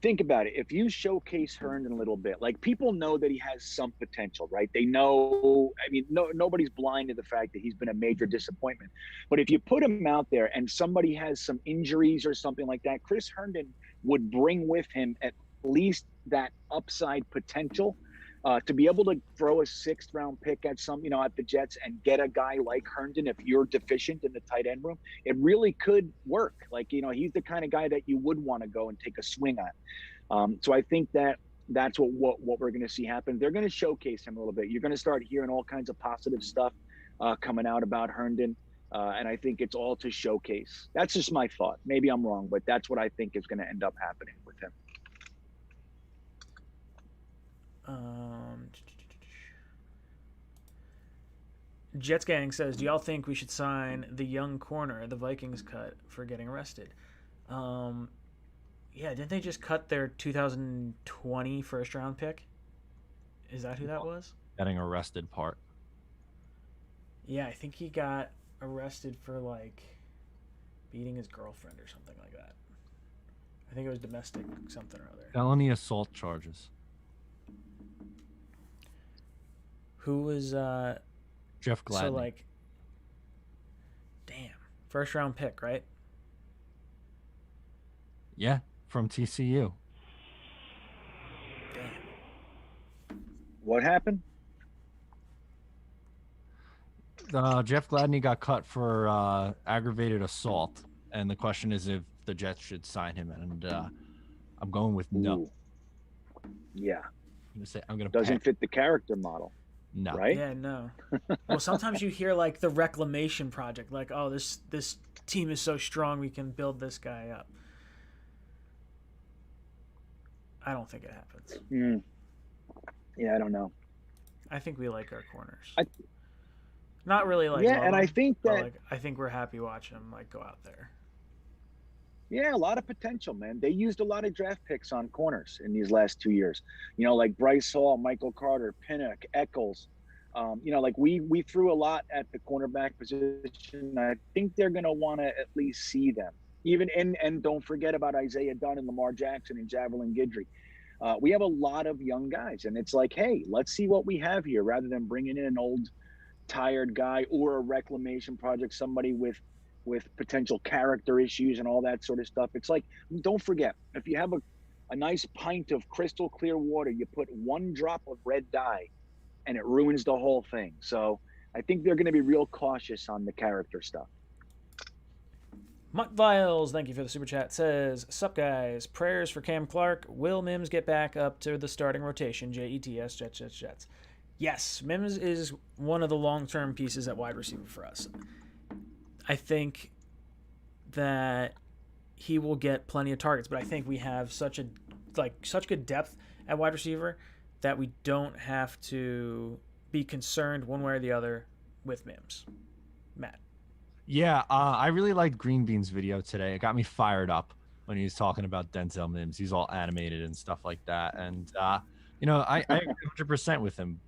If you showcase Herndon a little bit, like people know that he has some potential, right? They know, I mean, nobody's blind to the fact that he's been a major disappointment. But if you put him out there and somebody has some injuries or something like that, Chris Herndon would bring with him at least that upside potential to be able to throw a 6th-round pick at at the Jets and get a guy like Herndon if you're deficient in the tight end room. It really could work. Like, he's the kind of guy that you would want to go and take a swing at. So I think that's what we're going to see happen. They're going to showcase him a little bit. You're going to start hearing all kinds of positive stuff coming out about Herndon. And I think it's all to showcase. That's just my thought. Maybe I'm wrong, but that's what I think is going to end up happening with him. Jets Gang says, do y'all think we should sign the young corner the Vikings cut for getting arrested? Yeah, didn't they just cut their 2020 first-round pick? Is that who that was? Getting arrested part. Yeah, I think he got arrested for like beating his girlfriend or something like that. I think it was domestic something or other. Felony assault charges. Who was Jeff Gladney. So like, damn, 1st-round pick, right? Yeah, from TCU. Damn. What happened? Jeff Gladney got cut for aggravated assault, and the question is if the Jets should sign him. And I'm going with no. Ooh. Yeah. I'm gonna doesn't fit the character model. No. Right? Yeah, no. Well, sometimes you hear like the reclamation project, like, oh, this team is so strong we can build this guy up. I don't think it happens. Yeah, I don't know. I think we like our corners. Not really like. Yeah, and I think that like, I think we're happy watching them like go out there. Yeah, a lot of potential, man. They used a lot of draft picks on corners in these last 2 years. Like Bryce Hall, Michael Carter, Pinnock, Eccles. Like we threw a lot at the cornerback position. I think they're going to want to at least see them. And don't forget about Isaiah Dunn and Lamar Jackson and Javelin Guidry. We have a lot of young guys, and it's like, hey, let's see what we have here rather than bringing in an old, tired guy or a reclamation project, somebody with potential character issues and all that sort of stuff. It's like, don't forget, if you have a nice pint of crystal clear water, you put 1 drop of red dye and it ruins the whole thing. So I think they're going to be real cautious on the character stuff. Mutt Viles, thank you for the super chat, says, sup guys, prayers for Cam Clark. Will Mims get back up to the starting rotation? JETS, Jets. Yes, Mims is one of the long-term pieces at wide receiver for us. I think that he will get plenty of targets, but I think we have such good depth at wide receiver that we don't have to be concerned one way or the other with Mims. Matt. Yeah, I really liked Green Bean's video today. It got me fired up when he was talking about Denzel Mims. He's all animated and stuff like that. And, I agree 100% with him.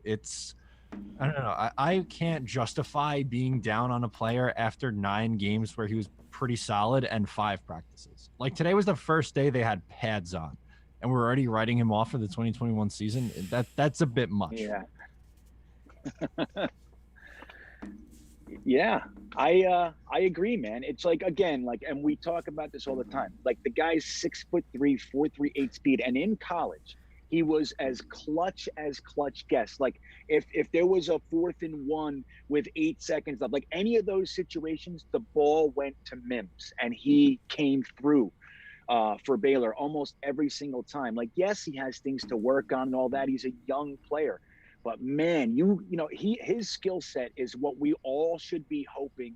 I don't know. I can't justify being down on a player after 9 games where he was pretty solid and 5 practices. Like today was the first day they had pads on, and we're already writing him off for the 2021 season. That's a bit much. Yeah. Yeah, I agree, man. It's like, again, and we talk about this all the time. Like the guy's 6'3", 4.38 speed, and in college, he was as clutch gets. Like if there was a 4th and 1 with 8 seconds left, like any of those situations, the ball went to Mims and he came through for Baylor almost every single time. Like, yes, he has things to work on and all that. He's a young player, but man, his skill set is what we all should be hoping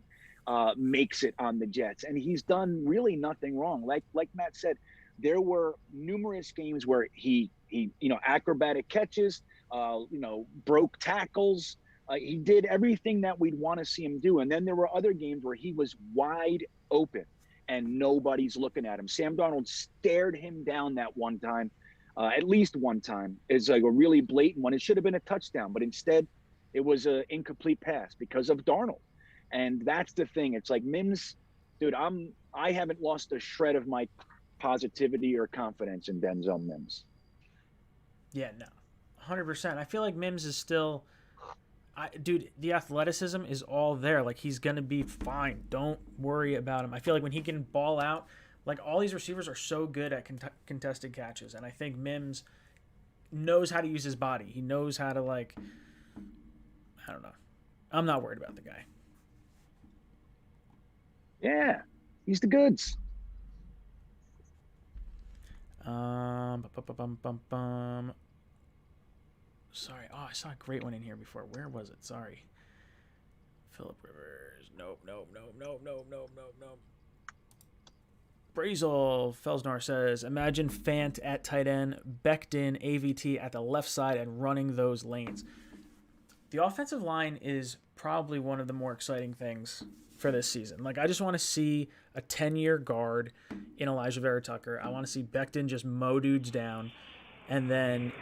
makes it on the Jets. And he's done really nothing wrong. Like Matt said, there were numerous games where he acrobatic catches, broke tackles. He did everything that we'd want to see him do. And then there were other games where he was wide open and nobody's looking at him. Sam Darnold stared him down that one time, at least one time. It's like a really blatant one. It should have been a touchdown, but instead it was an incomplete pass because of Darnold. And that's the thing. It's like Mims, dude, I haven't lost a shred of my positivity or confidence in Denzel Mims. Yeah, no, 100%. I feel like Mims is still, dude, the athleticism is all there. Like, he's going to be fine. Don't worry about him. I feel like when he can ball out, like, all these receivers are so good at contested catches. And I think Mims knows how to use his body. He knows how to, like, I don't know. I'm not worried about the guy. Yeah, he's the goods. Sorry. Oh, I saw a great one in here before. Where was it? Sorry. Phillip Rivers. Nope. Brazel Felsnor says, imagine Fant at tight end, Becton, AVT at the left side, and running those lanes. The offensive line is probably one of the more exciting things for this season. Like, I just want to see a 10-year guard in Elijah Vera Tucker. I want to see Becton just mow dudes down. And then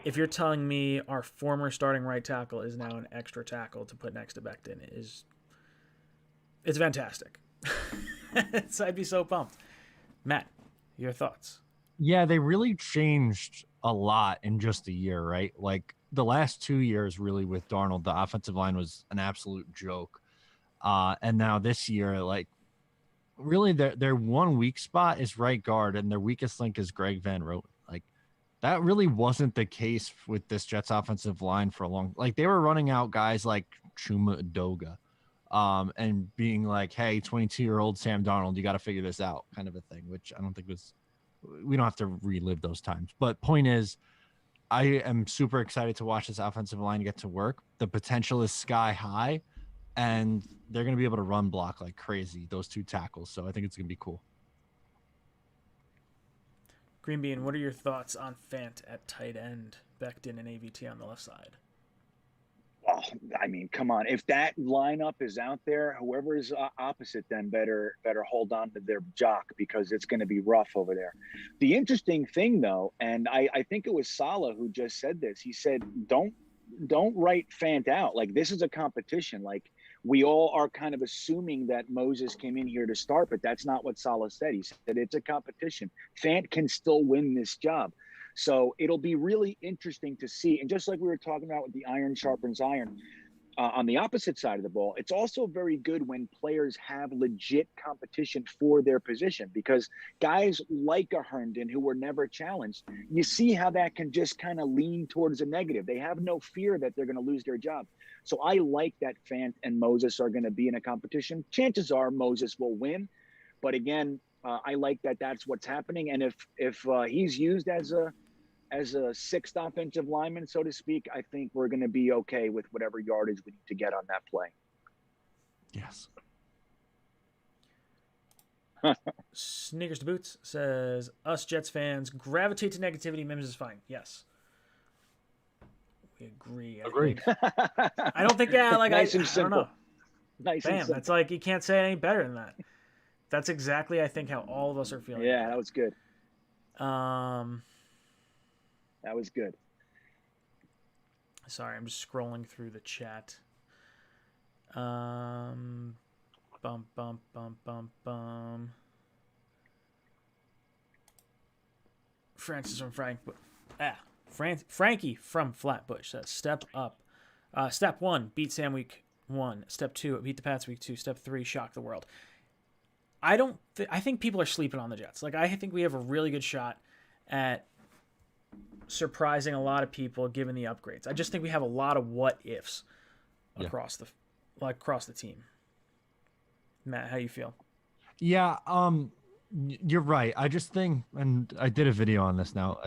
if you're telling me our former starting right tackle is now an extra tackle to put next to Becton, it's fantastic. I'd be so pumped. Matt, your thoughts? Yeah, they really changed a lot in just a year, right? Like, the last 2 years, really, with Darnold, the offensive line was an absolute joke. And now this year, like, really their one weak spot is right guard, and their weakest link is Greg Van Roten. Like, that really wasn't the case with this Jets offensive line for a long. Like, they were running out guys like Chuma Edoga, and being like, "Hey, 22-year-old Sam Darnold, you got to figure this out," kind of a thing. Which I don't think was. We don't have to relive those times. But point is, I am super excited to watch this offensive line get to work. The potential is sky high. And they're going to be able to run block like crazy, those two tackles. So I think it's going to be cool. Green Bean, what are your thoughts on Fant at tight end, Becton and AVT on the left side? Oh, I mean, come on. If that lineup is out there, whoever is opposite them better hold on to their jock, because it's going to be rough over there. The interesting thing, though, and I think it was Saleh who just said this. He said, don't write Fant out. Like, this is a competition. Like, we all are kind of assuming that Moses came in here to start, but that's not what Saleh said. He said it's a competition. Fant can still win this job. So it'll be really interesting to see. And just like we were talking about with the iron sharpens iron, on the opposite side of the ball, it's also very good when players have legit competition for their position, because guys like a Herndon, who were never challenged, you see how that can just kind of lean towards a negative. They have no fear that they're going to lose their job. So I like that Fant and Moses are going to be in a competition. Chances are Moses will win. But again, I like that that's what's happening. And if he's used as a sixth offensive lineman, so to speak, I think we're going to be okay with whatever yardage we need to get on that play. Yes. Sneakers to Boots says, us Jets fans gravitate to negativity. Mims is fine. Yes. We agree. I don't think, nice and I simple. don't know. Nice Bam. and simple. That's like, you can't say it any better than that. That's exactly, I think, how all of us are feeling. Yeah, that was good. That was good. Sorry, I'm just scrolling through the chat. Bum. Francis from Frankie from Flatbush says, step up. Step 1, beat Sam week 1. Step 2, beat the Pats week 2. Step 3, shock the world. I think people are sleeping on the Jets. Like, I think we have a really good shot at surprising a lot of people given the upgrades. I just think we have a lot of what ifs across the team. Matt, how you feel? Yeah, you're right. I just think, and I did a video on this now,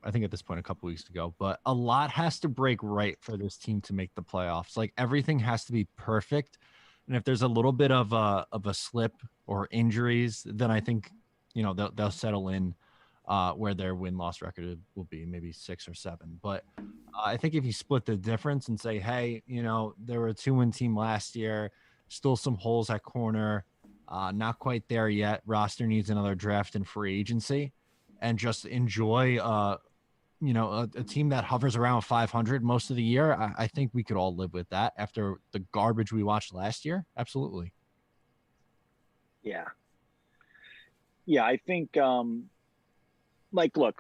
I think at this point a couple weeks ago, but a lot has to break right for this team to make the playoffs. Like everything has to be perfect. And if there's a little bit of a slip or injuries, then I think, they'll settle in where their win-loss record will be, maybe 6 or 7. But I think if you split the difference and say, hey, there were a 2-win team last year, still some holes at corner, not quite there yet. Roster needs another draft and free agency, and just enjoy, a team that hovers around 500 most of the year. I think we could all live with that after the garbage we watched last year. Absolutely. Yeah. I think, look,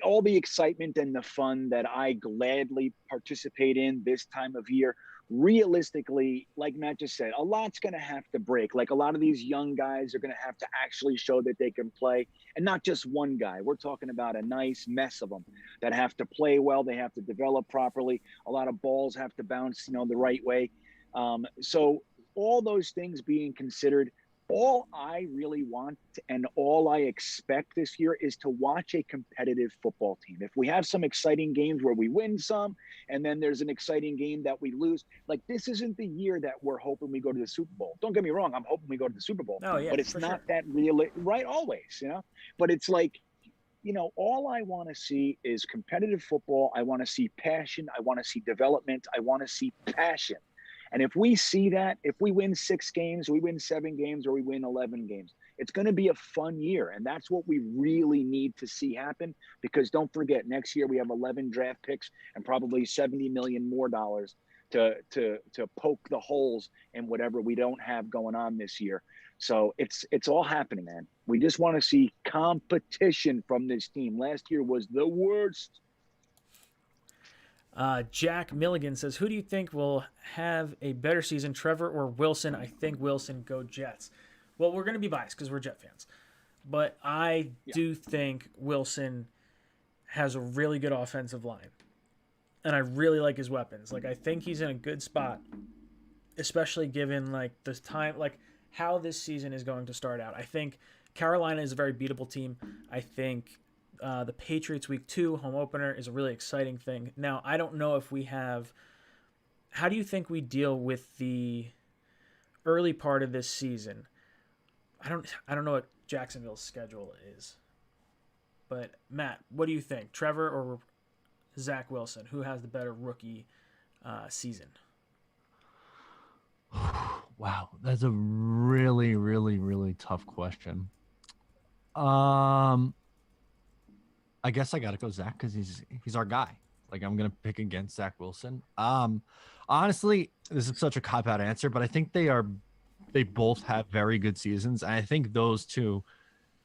all the excitement and the fun that I gladly participate in this time of year, realistically, like Matt just said, a lot's going to have to break. Like a lot of these young guys are going to have to actually show that they can play, and not just one guy. We're talking about a nice mess of them that have to play well. They have to develop properly. A lot of balls have to bounce, the right way. So all those things being considered, all I really want and all I expect this year is to watch a competitive football team. If we have some exciting games where we win some, and then there's an exciting game that we lose, like this isn't the year that we're hoping we go to the Super Bowl. Don't get me wrong. I'm hoping we go to the Super Bowl, but it's not that real, right? Always, but it's like, all I want to see is competitive football. I want to see passion. I want to see development. I want to see passion. And if we see that, if we win 6 games, we win 7 games, or we win 11 games, it's going to be a fun year. And that's what we really need to see happen, because don't forget, next year we have 11 draft picks and probably $70 million more to poke the holes in whatever we don't have going on this year. So it's all happening, man. We just want to see competition from this team. Last year was the worst. Jack Milligan says, who do you think will have a better season, Trevor or Wilson? I think Wilson. Go Jets. Well, we're going to be biased because we're Jet fans. But I do think Wilson has a really good offensive line. And I really like his weapons. Like, I think he's in a good spot, especially given, like, this time, like, how this season is going to start out. I think Carolina is a very beatable team. I think the Patriots Week 2 home opener is a really exciting thing. Now, I don't know if we have... How do you think we deal with the early part of this season? I don't know what Jacksonville's schedule is. But, Matt, what do you think? Trevor or Zach Wilson? Who has the better rookie season? Wow, that's a really, really, really tough question. I guess I gotta go Zach because he's our guy. Like, I'm gonna pick against Zach Wilson. Honestly, this is such a cop-out answer, but I think they both have very good seasons. And I think those two,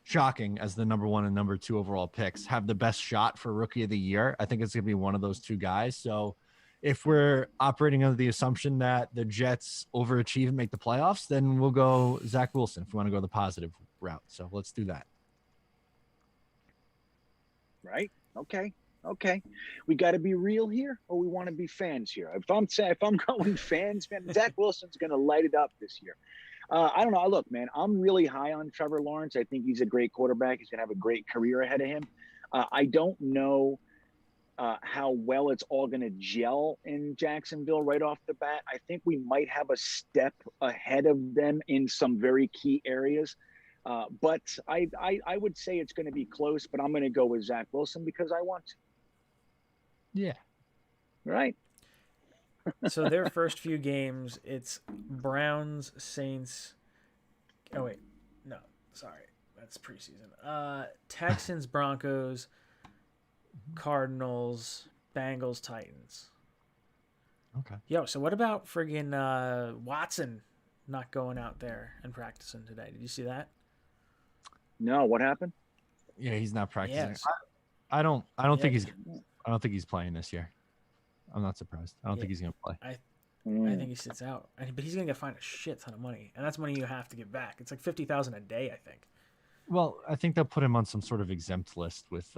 shocking as the number 1 and number 2 overall picks, have the best shot for rookie of the year. I think it's gonna be one of those two guys. So if we're operating under the assumption that the Jets overachieve and make the playoffs, then we'll go Zach Wilson if we want to go the positive route. So let's do that. Right? Okay. We got to be real here, or we want to be fans here. If I'm going fans, man, Zach Wilson's going to light it up this year. I don't know. Look, man, I'm really high on Trevor Lawrence. I think he's a great quarterback. He's going to have a great career ahead of him. I don't know how well it's all going to gel in Jacksonville right off the bat. I think we might have a step ahead of them in some very key areas. But I would say it's going to be close, but I'm going to go with Zach Wilson because I want to. Yeah. Right. So their first few games, it's Browns, Saints. Oh, wait. No, sorry. That's preseason. Texans, Broncos, Cardinals, Bengals, Titans. Okay. Yo, so what about friggin' Watson not going out there and practicing today? Did you see that? No, what happened? Yeah, he's not practicing. Yes. I don't think he's playing this year. I'm not surprised. I don't think he's going to play. I think he sits out, but he's going to get fined a shit ton of money, and that's money you have to give back. It's like $50,000 a day, I think. Well, I think they'll put him on some sort of exempt list with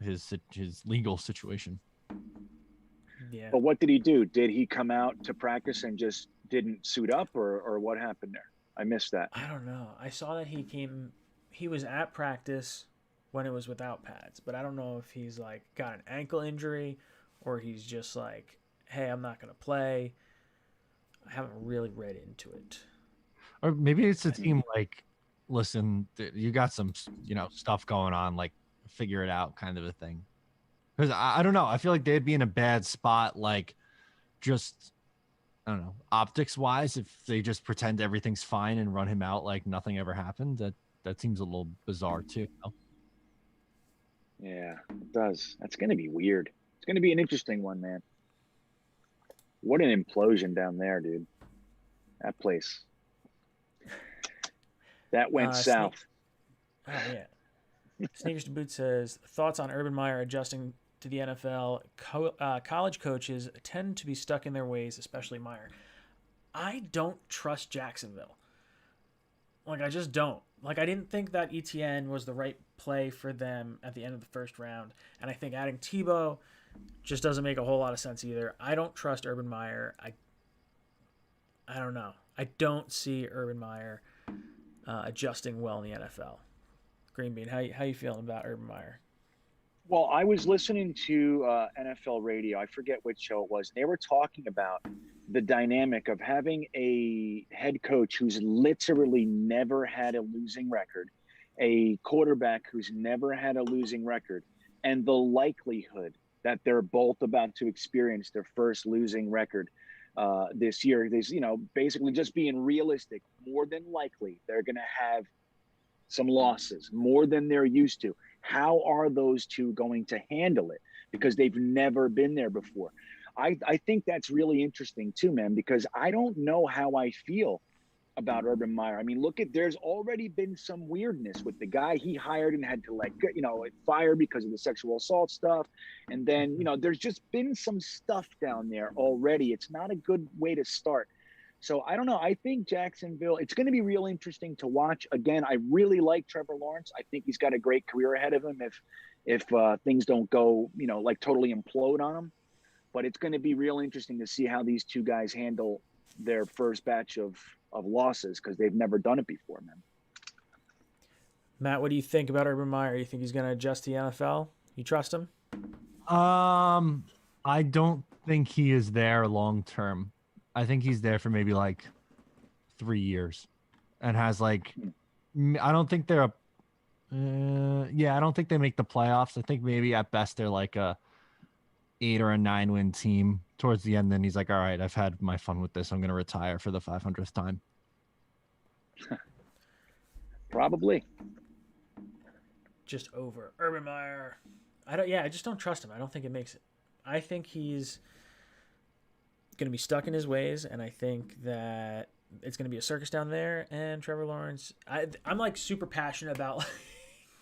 his legal situation. Yeah. But what did he do? Did he come out to practice and just didn't suit up, or what happened there? I missed that. I don't know. I saw that he was at practice when it was without pads, but I don't know if he's like got an ankle injury or he's just like, hey, I'm not going to play. I haven't really read into it. Or maybe it's a team like, listen, you got some, stuff going on, like figure it out kind of a thing. Because I don't know. I feel like they'd be in a bad spot, like just, I don't know, optics wise, if they just pretend everything's fine and run him out like nothing ever happened. That seems a little bizarre too. Yeah, it does. That's going to be weird. It's going to be an interesting one, man. What an implosion down there, dude. That place. That went south. Oh, yeah. Sneakers to Boot says, thoughts on Urban Meyer adjusting to the NFL. College coaches tend to be stuck in their ways, especially Meyer. I don't trust Jacksonville. Like, I just don't. Like, I didn't think that ETN was the right play for them at the end of the first round. And I think adding Tebow just doesn't make a whole lot of sense either. I don't trust Urban Meyer. I don't know. I don't see Urban Meyer adjusting well in the NFL. Green Bean, how you feeling about Urban Meyer? Well, I was listening to NFL radio. I forget which show it was. They were talking about the dynamic of having a head coach who's literally never had a losing record, a quarterback who's never had a losing record, and the likelihood that they're both about to experience their first losing record this year. There's, basically just being realistic, more than likely they're going to have some losses, more than they're used to. How are those two going to handle it? Because they've never been there before. I think that's really interesting too, man, because I don't know how I feel about Urban Meyer. I mean, there's already been some weirdness with the guy he hired and had to fire because of the sexual assault stuff. And then, there's just been some stuff down there already. It's not a good way to start. So I don't know. I think Jacksonville, it's going to be real interesting to watch. Again, I really like Trevor Lawrence. I think he's got a great career ahead of him if things don't go, totally implode on him. But it's going to be real interesting to see how these two guys handle their first batch of losses, because they've never done it before, man. Matt, what do you think about Urban Meyer? You think he's going to adjust to the NFL? You trust him? I don't think he is there long term. I think he's there for maybe like 3 years, and has I don't think they're I don't think they make the playoffs. I think maybe at best they're like a 8 or a 9 win team towards the end. Then he's like, all right, I've had my fun with this. I'm going to retire for the 500th time. Probably. Just over. Urban Meyer. I just don't trust him. I don't think it makes it. I think he's going to be stuck in his ways, and I think that it's going to be a circus down there. And Trevor Lawrence, I'm like super passionate about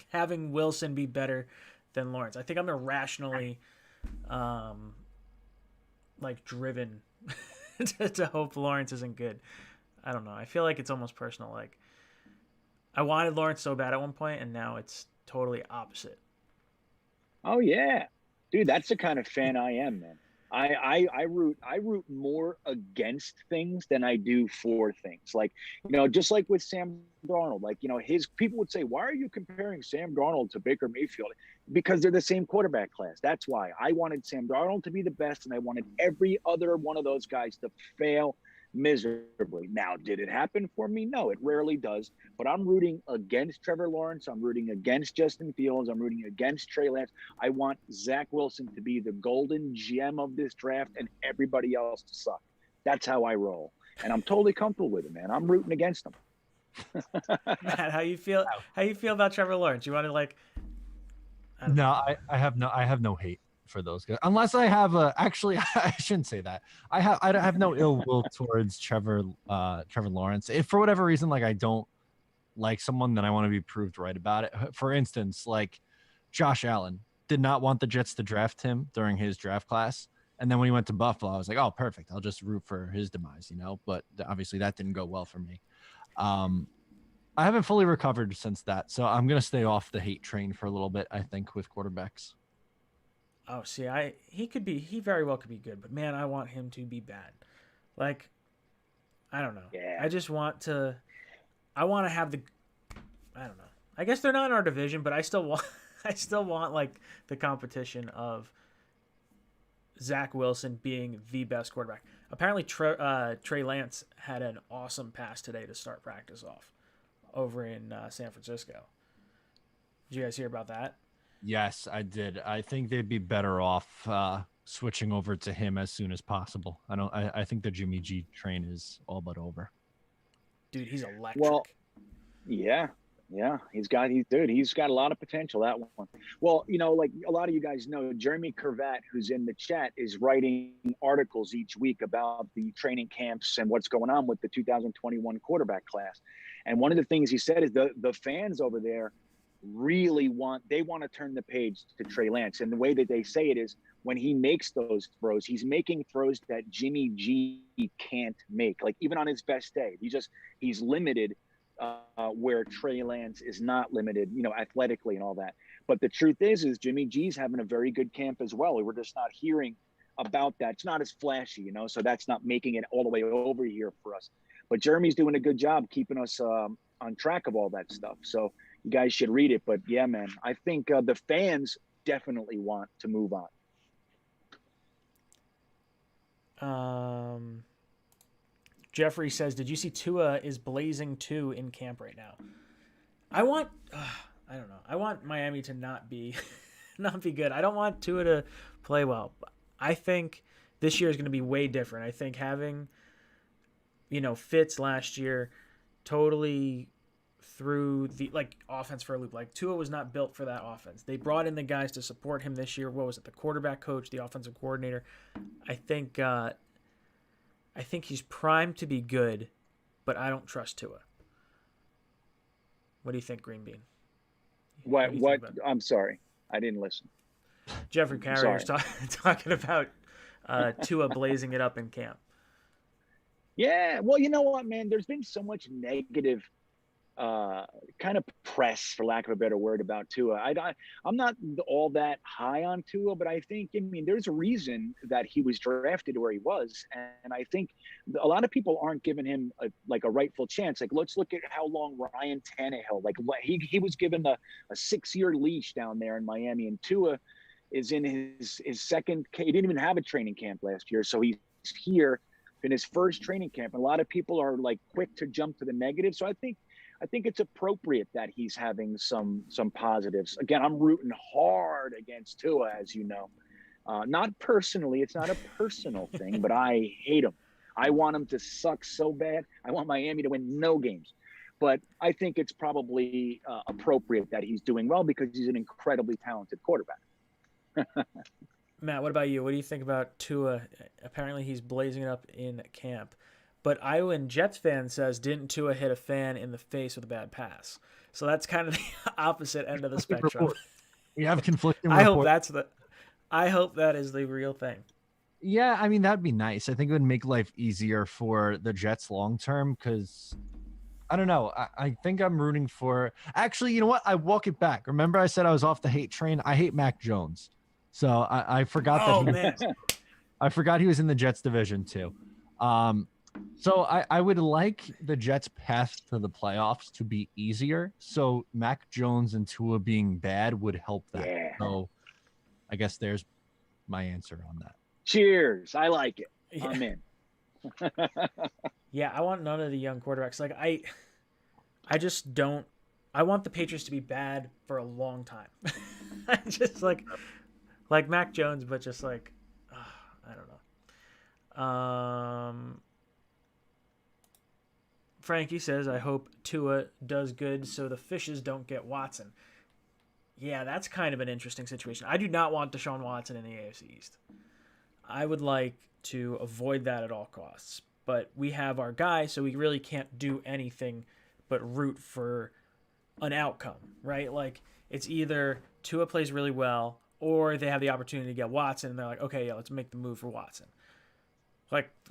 having Wilson be better than Lawrence. I think I'm irrationally driven to hope Lawrence isn't good. I don't know. I feel like it's almost personal. Like, I wanted Lawrence so bad at one point, and now it's totally opposite. Oh yeah, dude, that's the kind of fan I am, man. I root more against things than I do for things. Like, just like with Sam Darnold, his people would say, why are you comparing Sam Darnold to Baker Mayfield? Because they're the same quarterback class. That's why I wanted Sam Darnold to be the best, and I wanted every other one of those guys to fail miserably. Now, did it happen for me? No, it rarely does. But I'm rooting against Trevor Lawrence. I'm rooting against Justin Fields. I'm rooting against Trey Lance. I want Zach Wilson to be the golden gem of this draft and everybody else to suck. That's how I roll. And I'm totally comfortable with it, man. I'm rooting against them. Matt, how you feel about Trevor Lawrence? You want to I have no hate for those guys, unless I have actually I shouldn't say that. I have no ill will towards Trevor Lawrence. If for whatever reason, I don't like someone, then I want to be proved right about it. For instance, Josh Allen did not want the Jets to draft him during his draft class, and then when he went to Buffalo, I was like, oh, perfect, I'll just root for his demise, but obviously that didn't go well for me. I haven't fully recovered since that, so I'm gonna stay off the hate train for a little bit, I think, with quarterbacks. Oh, see, he very well could be good, but man, I want him to be bad. Like, I don't know. Yeah. I want to have I don't know. I guess they're not in our division, but I still want like the competition of Zach Wilson being the best quarterback. Apparently, Trey Lance had an awesome pass today to start practice off over in San Francisco. Did you guys hear about that? Yes, I did. I think they'd be better off switching over to him as soon as possible. I think the Jimmy G train is all but over. Dude, he's electric. Well, yeah. He's got a lot of potential, that one. Well, like a lot of you guys know, Jeremy Curvat, who's in the chat, is writing articles each week about the training camps and what's going on with the 2021 quarterback class. And one of the things he said is the fans over there really want to turn the page to Trey Lance. And the way that they say it is when he makes those throws, he's making throws that Jimmy G can't make. Like even on his best day, he's limited where Trey Lance is not limited, athletically and all that. But the truth is Jimmy G's having a very good camp as well. We're just not hearing about that. It's not as flashy, so that's not making it all the way over here for us. But Jeremy's doing a good job keeping us on track of all that stuff. So you guys should read it. But yeah, man, I think the fans definitely want to move on. Jeffrey says, did you see Tua is blazing 2 in camp right now? I don't know. I want Miami to not be good. I don't want Tua to play well. I think this year is going to be way different. I think having, Fitz last year totally threw the offense for a loop. Like Tua was not built for that offense. They brought in the guys to support him this year. What was it? The quarterback coach, the offensive coordinator. I think he's primed to be good, but I don't trust Tua. What do you think, Green Bean? What? I'm sorry. I didn't listen. Jeffrey Carrier's talking about Tua blazing it up in camp. Yeah. Well, you know what, man? There's been so much negative kind of press, for lack of a better word, about Tua. I'm not all that high on Tua, but I think, there's a reason that he was drafted where he was. And I think a lot of people aren't giving him a rightful chance. Like, let's look at how long Ryan Tannehill, he was given a 6-year leash down there in Miami, and Tua is in his second, he didn't even have a training camp last year. So he's here in his first training camp. And a lot of people are quick to jump to the negative. So I think it's appropriate that he's having some positives. Again, I'm rooting hard against Tua, as you know. Not personally, it's not a personal thing, but I hate him. I want him to suck so bad. I want Miami to win no games. But I think it's probably appropriate that he's doing well because he's an incredibly talented quarterback. Matt, what about you? What do you think about Tua? Apparently he's blazing it up in camp. But Iowa Jets fan says, didn't Tua hit a fan in the face with a bad pass? So that's kind of the opposite end of the spectrum. We have conflicting reports. I hope that is the real thing. Yeah, that'd be nice. I think it would make life easier for the Jets long term because, I don't know. I think I'm rooting for... Actually, you know what? I walk it back. Remember I said I was off the hate train? I hate Mac Jones. So I forgot I forgot he was in the Jets division too. So I would like the Jets' path to the playoffs to be easier. So Mac Jones and Tua being bad would help that. Yeah. So I guess there's my answer on that. Cheers. I like it. Yeah. I'm in. Yeah, I want none of the young quarterbacks. I just don't. I want the Patriots to be bad for a long time. Just like Mac Jones, but just I don't know. Frankie says, I hope Tua does good so the Fishes don't get Watson. Yeah, that's kind of an interesting situation. I do not want Deshaun Watson in the AFC East. I would like to avoid that at all costs. But we have our guy, so we really can't do anything but root for an outcome, right? It's either Tua plays really well or they have the opportunity to get Watson, and they're like, okay, yeah, let's make the move for Watson.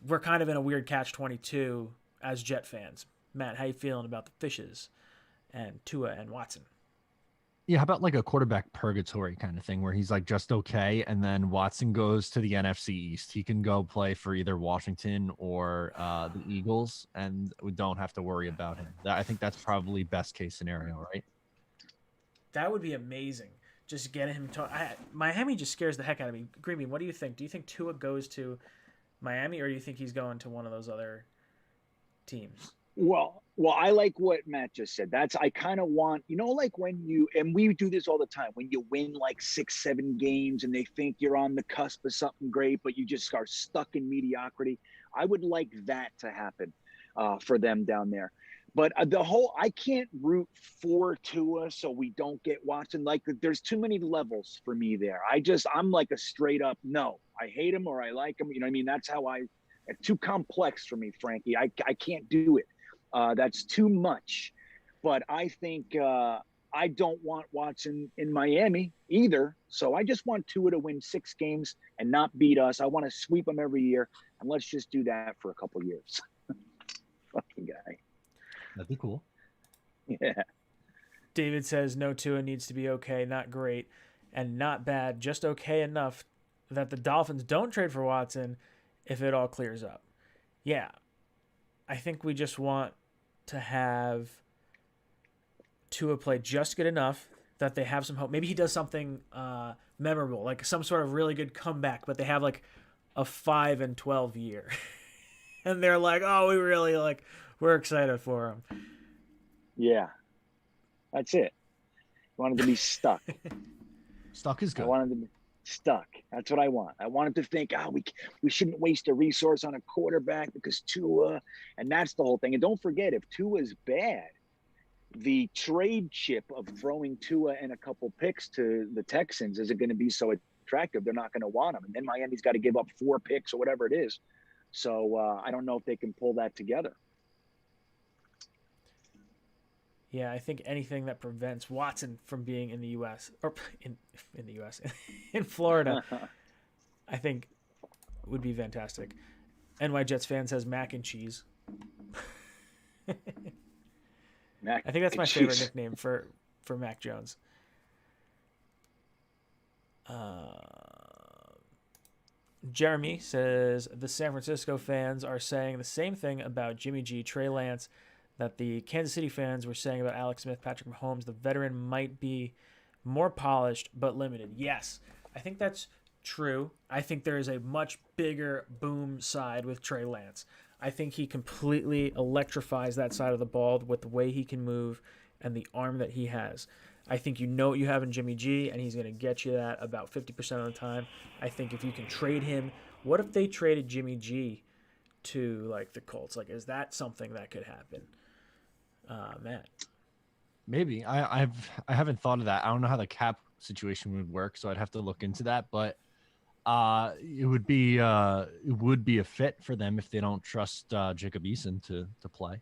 We're kind of in a weird catch-22 as Jet fans. Matt, how you feeling about the Fishes and Tua and Watson? Yeah, how about like a quarterback purgatory kind of thing where he's like just okay, and then Watson goes to the NFC East. He can go play for either Washington or the Eagles, and we don't have to worry about him. I think that's probably best case scenario, right? That would be amazing. Just get him to Miami just scares the heck out of me. Green Bean, what do you think? Do you think Tua goes to Miami, or do you think he's going to one of those other teams? Well, I like what Matt just said. I kind of want, like when and we do this all the time, when you win like 6, 7 games and they think you're on the cusp of something great, but you just are stuck in mediocrity. I would like that to happen for them down there. But I can't root for Tua so we don't get Watson. Like, there's too many levels for me there. I'm like a straight up, no, I hate him or I like him. You know what I mean? That's how it's too complex for me, Frankie. I can't do it. That's too much. But I think I don't want Watson in Miami either. So I just want Tua to win 6 games and not beat us. I want to sweep them every year. And let's just do that for a couple years. Fucking guy. That'd be cool. Yeah. David says no, Tua needs to be okay, not great, and not bad, just okay enough that the Dolphins don't trade for Watson if it all clears up. Yeah. I think we just want to have Tua play just good enough that they have some hope. Maybe he does something memorable, like some sort of really good comeback, but they have like a 5-12 year. And they're like, oh, we're excited for him. Yeah. That's it. I wanted to be stuck. Stuck is good. I wanted to be stuck. That's what I want. I wanted to think, we shouldn't waste a resource on a quarterback because Tua, and that's the whole thing. And don't forget, if Tua's bad, the trade chip of throwing Tua and a couple picks to the Texans isn't going to be so attractive. They're not going to want him. And then Miami's got to give up 4 picks or whatever it is. So I don't know if they can pull that together. Yeah, I think anything that prevents Watson from being in the U.S. or in the U.S. in Florida, I think would be fantastic. NY Jets fan says mac and cheese. I think that's my favorite nickname for Mac Jones. Jeremy says the San Francisco fans are saying the same thing about Jimmy G, Trey Lance, that the Kansas City fans were saying about Alex Smith, Patrick Mahomes. The veteran might be more polished but limited. Yes, I think that's true. I think there is a much bigger boom side with Trey Lance. I think he completely electrifies that side of the ball with the way he can move and the arm that he has. I think you know what you have in Jimmy G, and he's going to get you that about 50% of the time. I think if you can trade him, what if they traded Jimmy G to like the Colts? Like, is that something that could happen? Matt. Maybe. I haven't thought of that. I don't know how the cap situation would work, so I'd have to look into that. But it would be a fit for them if they don't trust Jacob Eason to play.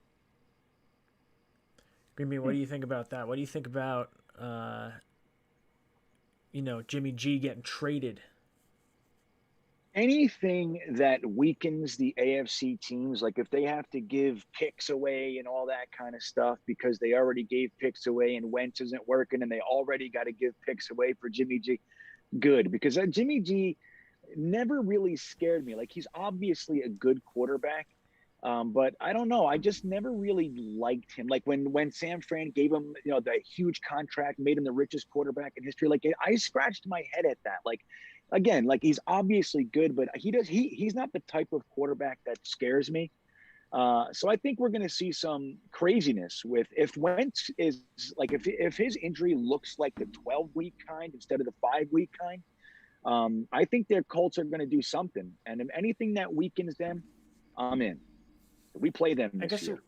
Green Bean, what do you think about that? What do you think about Jimmy G getting traded? Anything that weakens the AFC teams, like if they have to give picks away and all that kind of stuff because they already gave picks away and Wentz isn't working and they already got to give picks away for Jimmy G, good. Because Jimmy G never really scared me. Like, he's obviously a good quarterback, but I don't know. I just never really liked him. Like when San Fran gave him, the huge contract, made him the richest quarterback in history. Like, I scratched my head at that. Like, again, like, he's obviously good, but he's not the type of quarterback that scares me. So I think we're going to see some craziness if Wentz is like, if his injury looks like the 12-week kind instead of the 5-week kind, I think their Colts are going to do something. And if anything that weakens them, I'm in. We play them this year.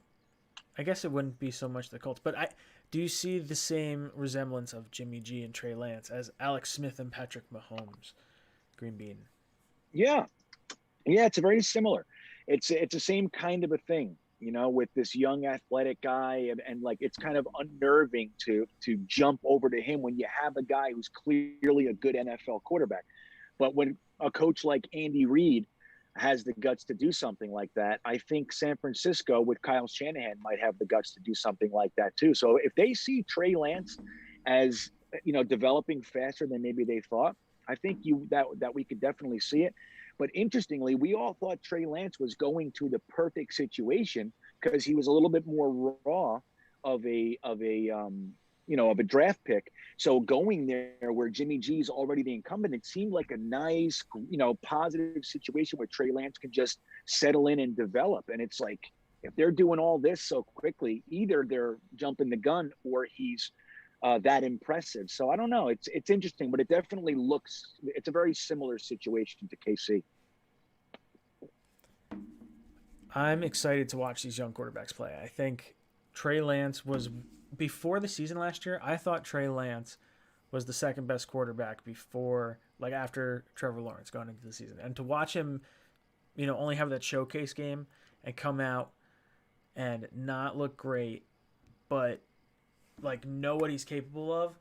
I guess it wouldn't be so much the Colts, but do you see the same resemblance of Jimmy G and Trey Lance as Alex Smith and Patrick Mahomes? Green Bean. Yeah, it's very similar. It's the same kind of a thing, with this young athletic guy, and like, it's kind of unnerving to jump over to him when you have a guy who's clearly a good NFL quarterback. But when a coach like Andy Reid has the guts to do something like that, I think San Francisco with Kyle Shanahan might have the guts to do something like that too. So if they see Trey Lance as developing faster than maybe they thought. I think that we could definitely see it. But interestingly, we all thought Trey Lance was going to the perfect situation because he was a little bit more raw of a draft pick. So going there where Jimmy G's already the incumbent, it seemed like a nice, positive situation where Trey Lance can just settle in and develop. And it's like, if they're doing all this so quickly, either they're jumping the gun or he's that impressive. So I don't know. It's interesting, but it definitely it's a very similar situation to KC. I'm excited to watch these young quarterbacks play. I think Trey Lance was, before the season last year, I thought Trey Lance was the second best quarterback after Trevor Lawrence going into the season. And to watch him, only have that showcase game and come out and not look great, but know what he's capable of.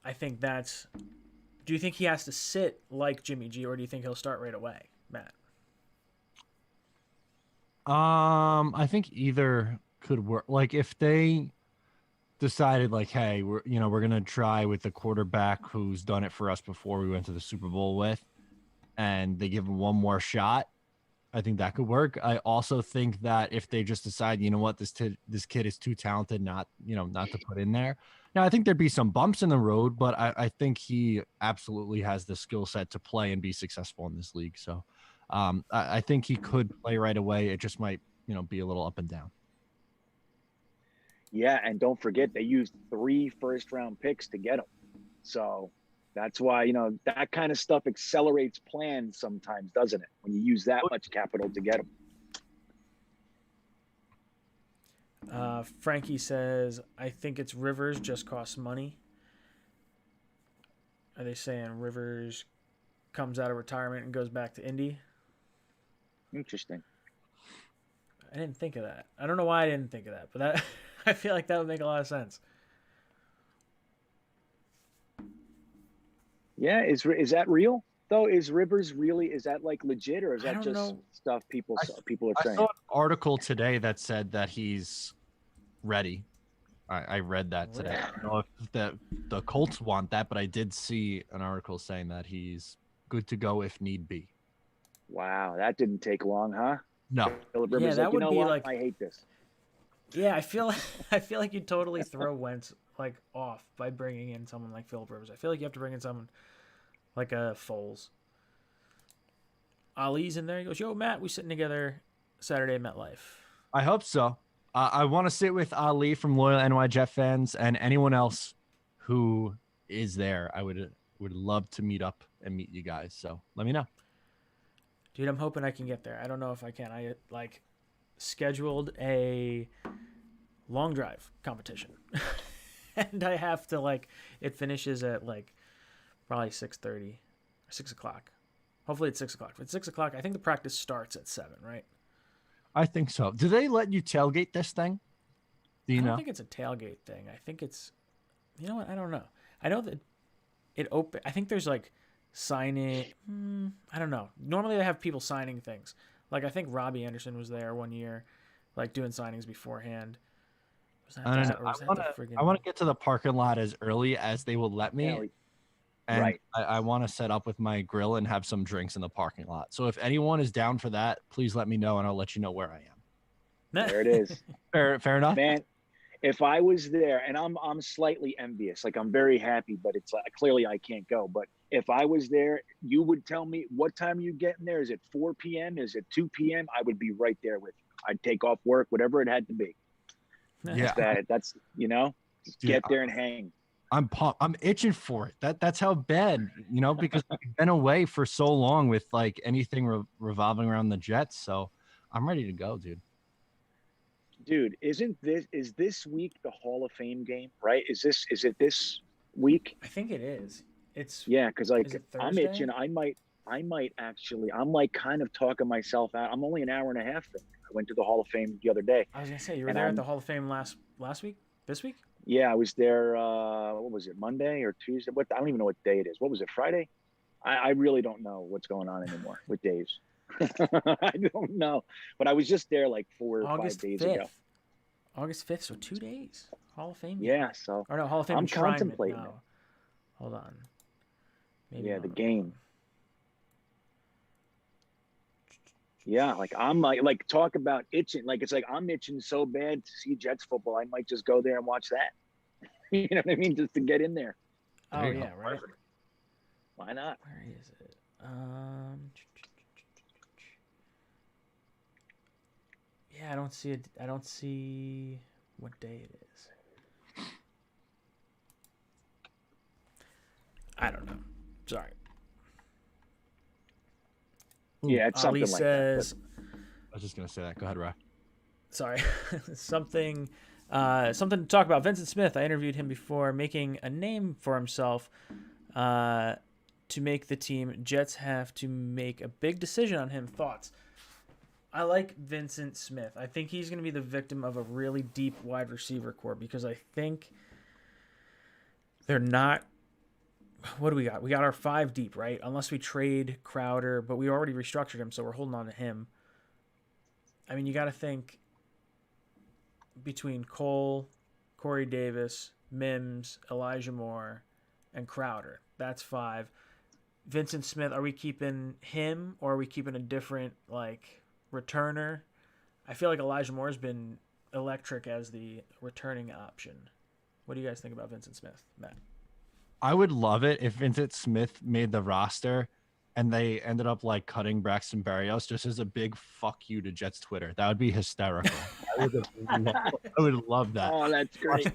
I think do you think he has to sit like Jimmy G, or do you think he'll start right away, Matt? I think either could work. If they decided hey, we're going to try with the quarterback who's done it for us before we went to the Super Bowl with, and they give him one more shot, I think that could work. I also think that if they just decide, this kid is too talented, not to put in there. Now, I think there'd be some bumps in the road, but I think he absolutely has the skill set to play and be successful in this league. So I think he could play right away. It just might, be a little up and down. Yeah, and don't forget they used 3 first-round picks to get him. So that's why, that kind of stuff accelerates plans sometimes, doesn't it? When you use that much capital to get them. Frankie says, I think it's Rivers, just costs money. Are they saying Rivers comes out of retirement and goes back to Indy? Interesting. I didn't think of that. I don't know why I didn't think of that, but I feel like that would make a lot of sense. Yeah, is that real though? Is Rivers really? Is that legit, or is that just stuff people are saying? I saw an article today that said that he's ready. I read that today. I don't know if the Colts want that, but I did see an article saying that he's good to go if need be. Wow, that didn't take long, huh? No. Yeah, that would be what? I hate this. Yeah, I feel like you totally throw Wentz off by bringing in someone like Philip Rivers. I feel like you have to bring in someone like a Foles. Ali's in there. He goes, "Yo, Matt, we sitting together Saturday at MetLife." I hope so. I want to sit with Ali from loyal NY Jet fans and anyone else who is there. I would love to meet up and meet you guys. So let me know. Dude, I'm hoping I can get there. I don't know if I can. I scheduled a long drive competition. And I have to it finishes at probably 6:30 or 6 o'clock. Hopefully it's 6 o'clock. If it's 6 o'clock, I think the practice starts at 7, right? I think so. Do they let you tailgate this thing? Do you know? I don't think it's a tailgate thing. I think it's, you know what? I don't know. I know that it open. I think there's signing. I don't know. Normally they have people signing things. I think Robbie Anderson was there one year, doing signings beforehand. I don't know. I want to get to the parking lot as early as they will let me. Yeah, and right. I want to set up with my grill and have some drinks in the parking lot. So if anyone is down for that, please let me know and I'll let you know where I am. There it is. Fair enough. Man, if I was there, and I'm slightly envious, I'm very happy, but it's clearly I can't go. But if I was there, you would tell me what time are you getting there? Is it 4 p.m.? Is it 2 p.m.? I would be right there with you. I'd take off work, whatever it had to be. Yeah, that's just get there and hang. I'm pumped. I'm itching for it. That's how bad, because I've been away for so long with anything revolving around the Jets. So I'm ready to go, dude. Dude, is this week the Hall of Fame game, right? Is it this week? I think it is. It's because I'm itching. I might actually. I'm kind of talking myself out. I'm only an hour and a half from there. I went to the Hall of Fame the other day. I was gonna say you were there at the Hall of Fame last week. This week? Yeah, I was there. What was it? Monday or Tuesday? I don't even know what day it is. What was it? Friday? I really don't know what's going on anymore with days. I don't know, but I was just there 4 or 5 days ago. August 5th, so 2 days. Hall of Fame. Yeah, so Or no, Hall of Fame I'm enshrinement. contemplating No. it. Hold on. Maybe Yeah, not the that game. one. Yeah, like I'm like talk about itching. Like it's like I'm itching so bad to see Jets football. I might just go there and watch that. You know what I mean? Just to get in there. Oh yeah, right. Why not? Where is it? Yeah, I don't see it. I don't see what day it is. I don't know. Sorry. Yeah, it's Ali something like says, I was just gonna say that. Go ahead, Rye. sorry, something to talk about. Vincent Smith, I interviewed him before, making a name for himself to make the team. Jets have to make a big decision on him. Thoughts? I like Vincent Smith. I think he's going to be the victim of a really deep wide receiver core because I think they're not. What do we got? We got our 5 deep, right? Unless we trade Crowder, but we already restructured him, so we're holding on to him. I mean, you got to think between Cole, Corey Davis, Mims, Elijah Moore, and Crowder. That's 5. Vincent Smith, are we keeping him or are we keeping a different, like, returner? I feel like Elijah Moore has been electric as the returning option. What do you guys think about Vincent Smith, Matt? I would love it if Vincent Smith made the roster and they ended up like cutting Braxton Berrios just as a big fuck you to Jets Twitter. That would be hysterical. I would love that. Oh, that's great.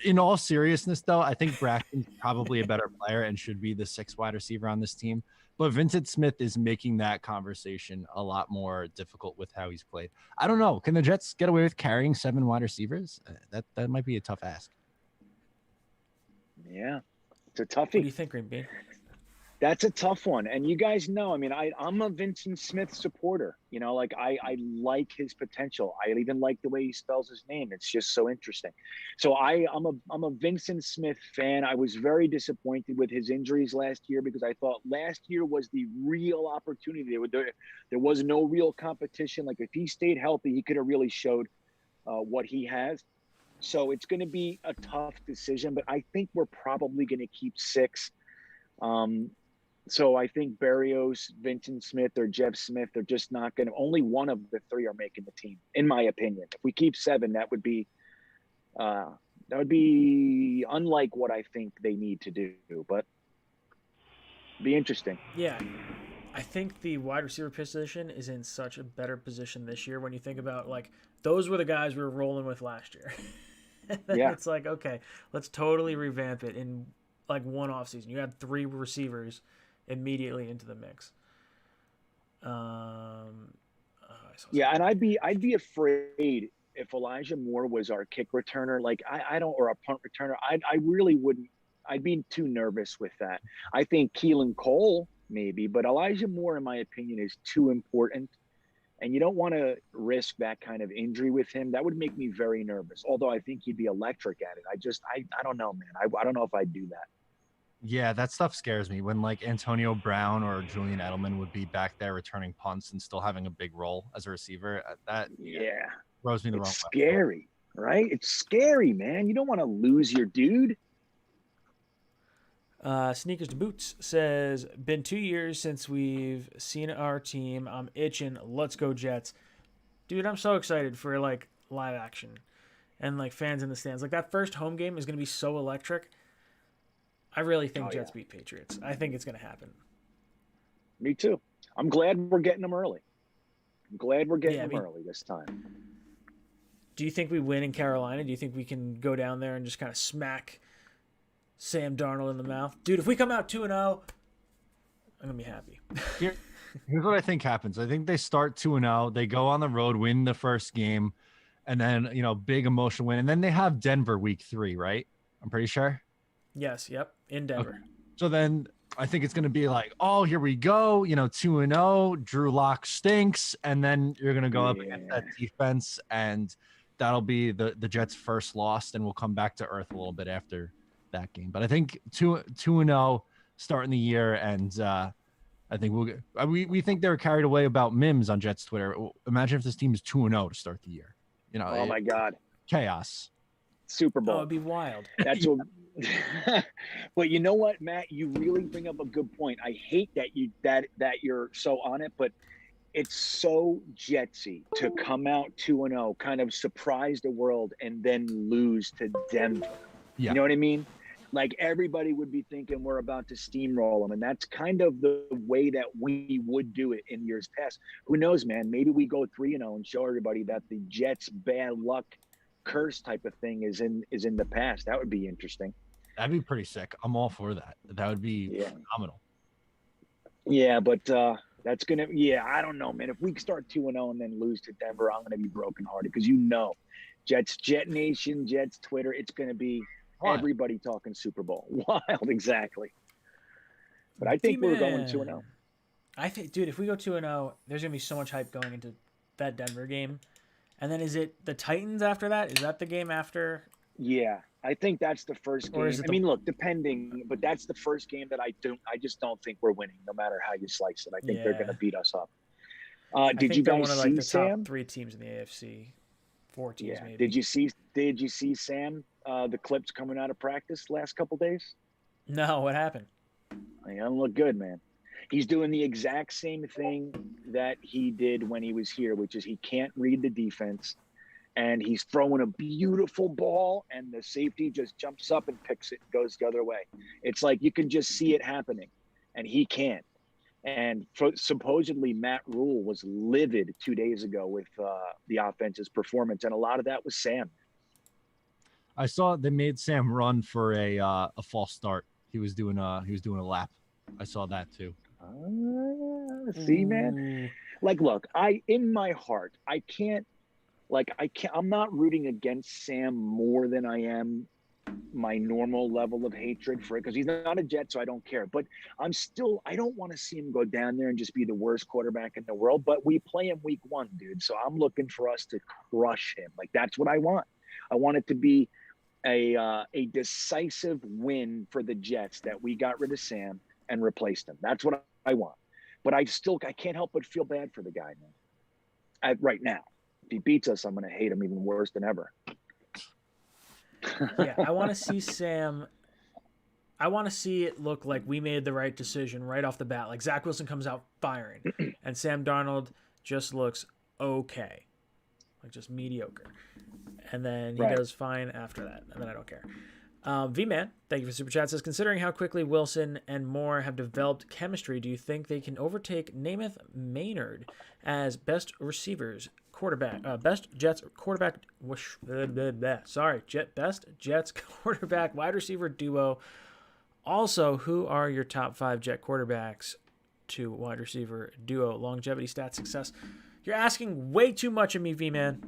In all seriousness, though, I think Braxton's probably a better player and should be the 6th wide receiver on this team. But Vincent Smith is making that conversation a lot more difficult with how he's played. I don't know. Can the Jets get away with carrying 7 wide receivers? That might be a tough ask. Yeah, it's a toughie. What do you think, Green Bean? That's a tough one. And you guys know, I mean, I'm a Vincent Smith supporter. You know, like I like his potential. I even like the way he spells his name. It's just so interesting. So I'm a Vincent Smith fan. I was very disappointed with his injuries last year because I thought last year was the real opportunity. There was no real competition. Like if he stayed healthy, he could have really showed what he has. So it's going to be a tough decision, but I think we're probably going to keep 6. So I think Berrios, Vincent Smith, or Jeff Smith are just not going to. Only one of the 3 are making the team, in my opinion. If we keep 7, that would be unlike what I think they need to do, but be interesting. Yeah, I think the wide receiver position is in such a better position this year when you think about like those were the guys we were rolling with last year. Yeah. It's like, okay, let's totally revamp it in like one offseason. You had 3 receivers immediately into the mix. Yeah, and I'd be afraid if Elijah Moore was our kick returner, like I don't, or a punt returner. I really wouldn't. I'd be too nervous with that. I think Keelan Cole maybe, but Elijah Moore, in my opinion, is too important. And you don't want to risk that kind of injury with him. That would make me very nervous. Although I think he'd be electric at it. I don't know, man. I don't know if I'd do that. Yeah, that stuff scares me when like Antonio Brown or Julian Edelman would be back there returning punts and still having a big role as a receiver. That throws me the wrong way. It's scary, right? It's scary, man. You don't want to lose your dude. Sneakers to Boots says, been 2 years since we've seen our team. I'm itching. Let's go Jets. Dude, I'm so excited for like live action and like fans in the stands. Like that first home game is going to be so electric. I really think Jets beat Patriots. I think it's going to happen. Me too. I'm glad we're getting them early. Early this time. Do you think we win in Carolina? Do you think we can go down there and just kind of smack Sam Darnold in the mouth? Dude, if we come out 2-0, I'm going to be happy. Here's what I think happens. I think they start 2-0. They go on the road, win the first game, and then, big emotional win. And then they have Denver week 3, right? I'm pretty sure. Yes. Yep. In Denver. Okay. So then I think it's going to be like, oh, here we go. 2-0. Drew Lock stinks. And then you're going to go up against that defense, and that'll be the Jets' first loss. And we'll come back to earth a little bit after that game. But I think 2-0 starting the year. And I think we think they were carried away about Mims on Jets Twitter. Imagine if this team is 2-0 to start the year. Oh my God. chaos. Super Oh, Bowl. it'd be wild. That's what. But you know what, Matt? You really bring up a good point. I hate that you're so on it, but it's so Jetsy to come out 2-0, kind of surprise the world, and then lose to Denver. Yeah. You know what I mean? Like everybody would be thinking we're about to steamroll them, and that's kind of the way that we would do it in years past. Who knows, man? Maybe we go 3-0 and show everybody that the Jets' bad luck curse type of thing is in the past. That would be interesting. That'd be pretty sick. I'm all for that. That would be phenomenal. Yeah, but that's gonna. Yeah, I don't know, man. If we start 2-0 and then lose to Denver, I'm gonna be brokenhearted because Jets, Jet Nation, Jets Twitter, it's gonna be everybody talking Super Bowl. Wild, exactly. But I think we're going 2-0. I think, dude, if we go 2-0, there's gonna be so much hype going into that Denver game. And then is it the Titans after that? Is that the game after? Yeah, I think that's the first game. I mean, look, depending, but that's the first game that I just don't think we're winning, no matter how you slice it. I think they're going to beat us up. Did you guys see Sam? Top 3 teams in the AFC, 4 teams maybe. Did you see Sam? The clips coming out of practice last couple days. No, what happened? He doesn't look good, man. He's doing the exact same thing that he did when he was here, which is he can't read the defense. And he's throwing a beautiful ball, and the safety just jumps up and picks it and goes the other way. It's like you can just see it happening, and he can't. And supposedly Matt Rule was livid 2 days ago with the offense's performance, and a lot of that was Sam. I saw they made Sam run for a false start. He was doing a lap. I saw that too. See, man. Like, look, in my heart, I'm not rooting against Sam more than I am my normal level of hatred for it, because he's not a Jet, so I don't care. But I don't want to see him go down there and just be the worst quarterback in the world. But we play him week 1, dude. So I'm looking for us to crush him. Like, that's what I want. I want it to be a decisive win for the Jets that we got rid of Sam and replaced him. That's what I want. But I can't help but feel bad for the guy, man. Right now. If he beats us, I'm going to hate him even worse than ever. Yeah, I want to see Sam. I want to see it look like we made the right decision right off the bat. Like Zach Wilson comes out firing, and Sam Darnold just looks okay, like just mediocre. And then he does fine after that, and then I don't care. V-Man, thank you for Super Chat, says, considering how quickly Wilson and Moore have developed chemistry, do you think they can overtake Namath Maynard as best receivers, best Jets quarterback, best Jets quarterback, wide receiver duo? Also, who are your top 5 Jet quarterbacks to wide receiver duo, longevity, stats, success? You're asking way too much of me, V-Man.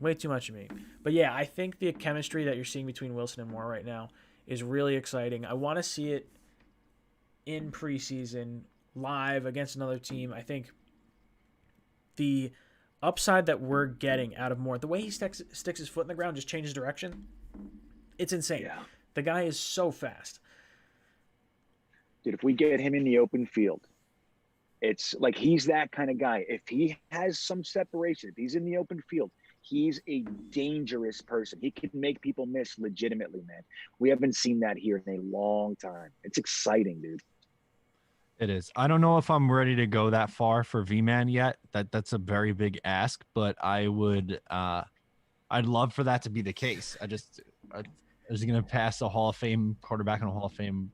Way too much of me. But yeah, I think the chemistry that you're seeing between Wilson and Moore right now is really exciting. I want to see it in preseason, live against another team. I think the upside that we're getting out of Moore, the way he sticks his foot in the ground, just changes direction, it's insane. Yeah. The guy is so fast. Dude, if we get him in the open field, it's like he's that kind of guy. If he has some separation, if he's in the open field, he's a dangerous person. He can make people miss legitimately, man. We haven't seen that here in a long time. It's exciting, dude. It is. I don't know if I'm ready to go that far for V-Man yet. That's a very big ask, but I would I'd love for that to be the case. Is he going to pass a Hall of Fame quarterback and a Hall of Fame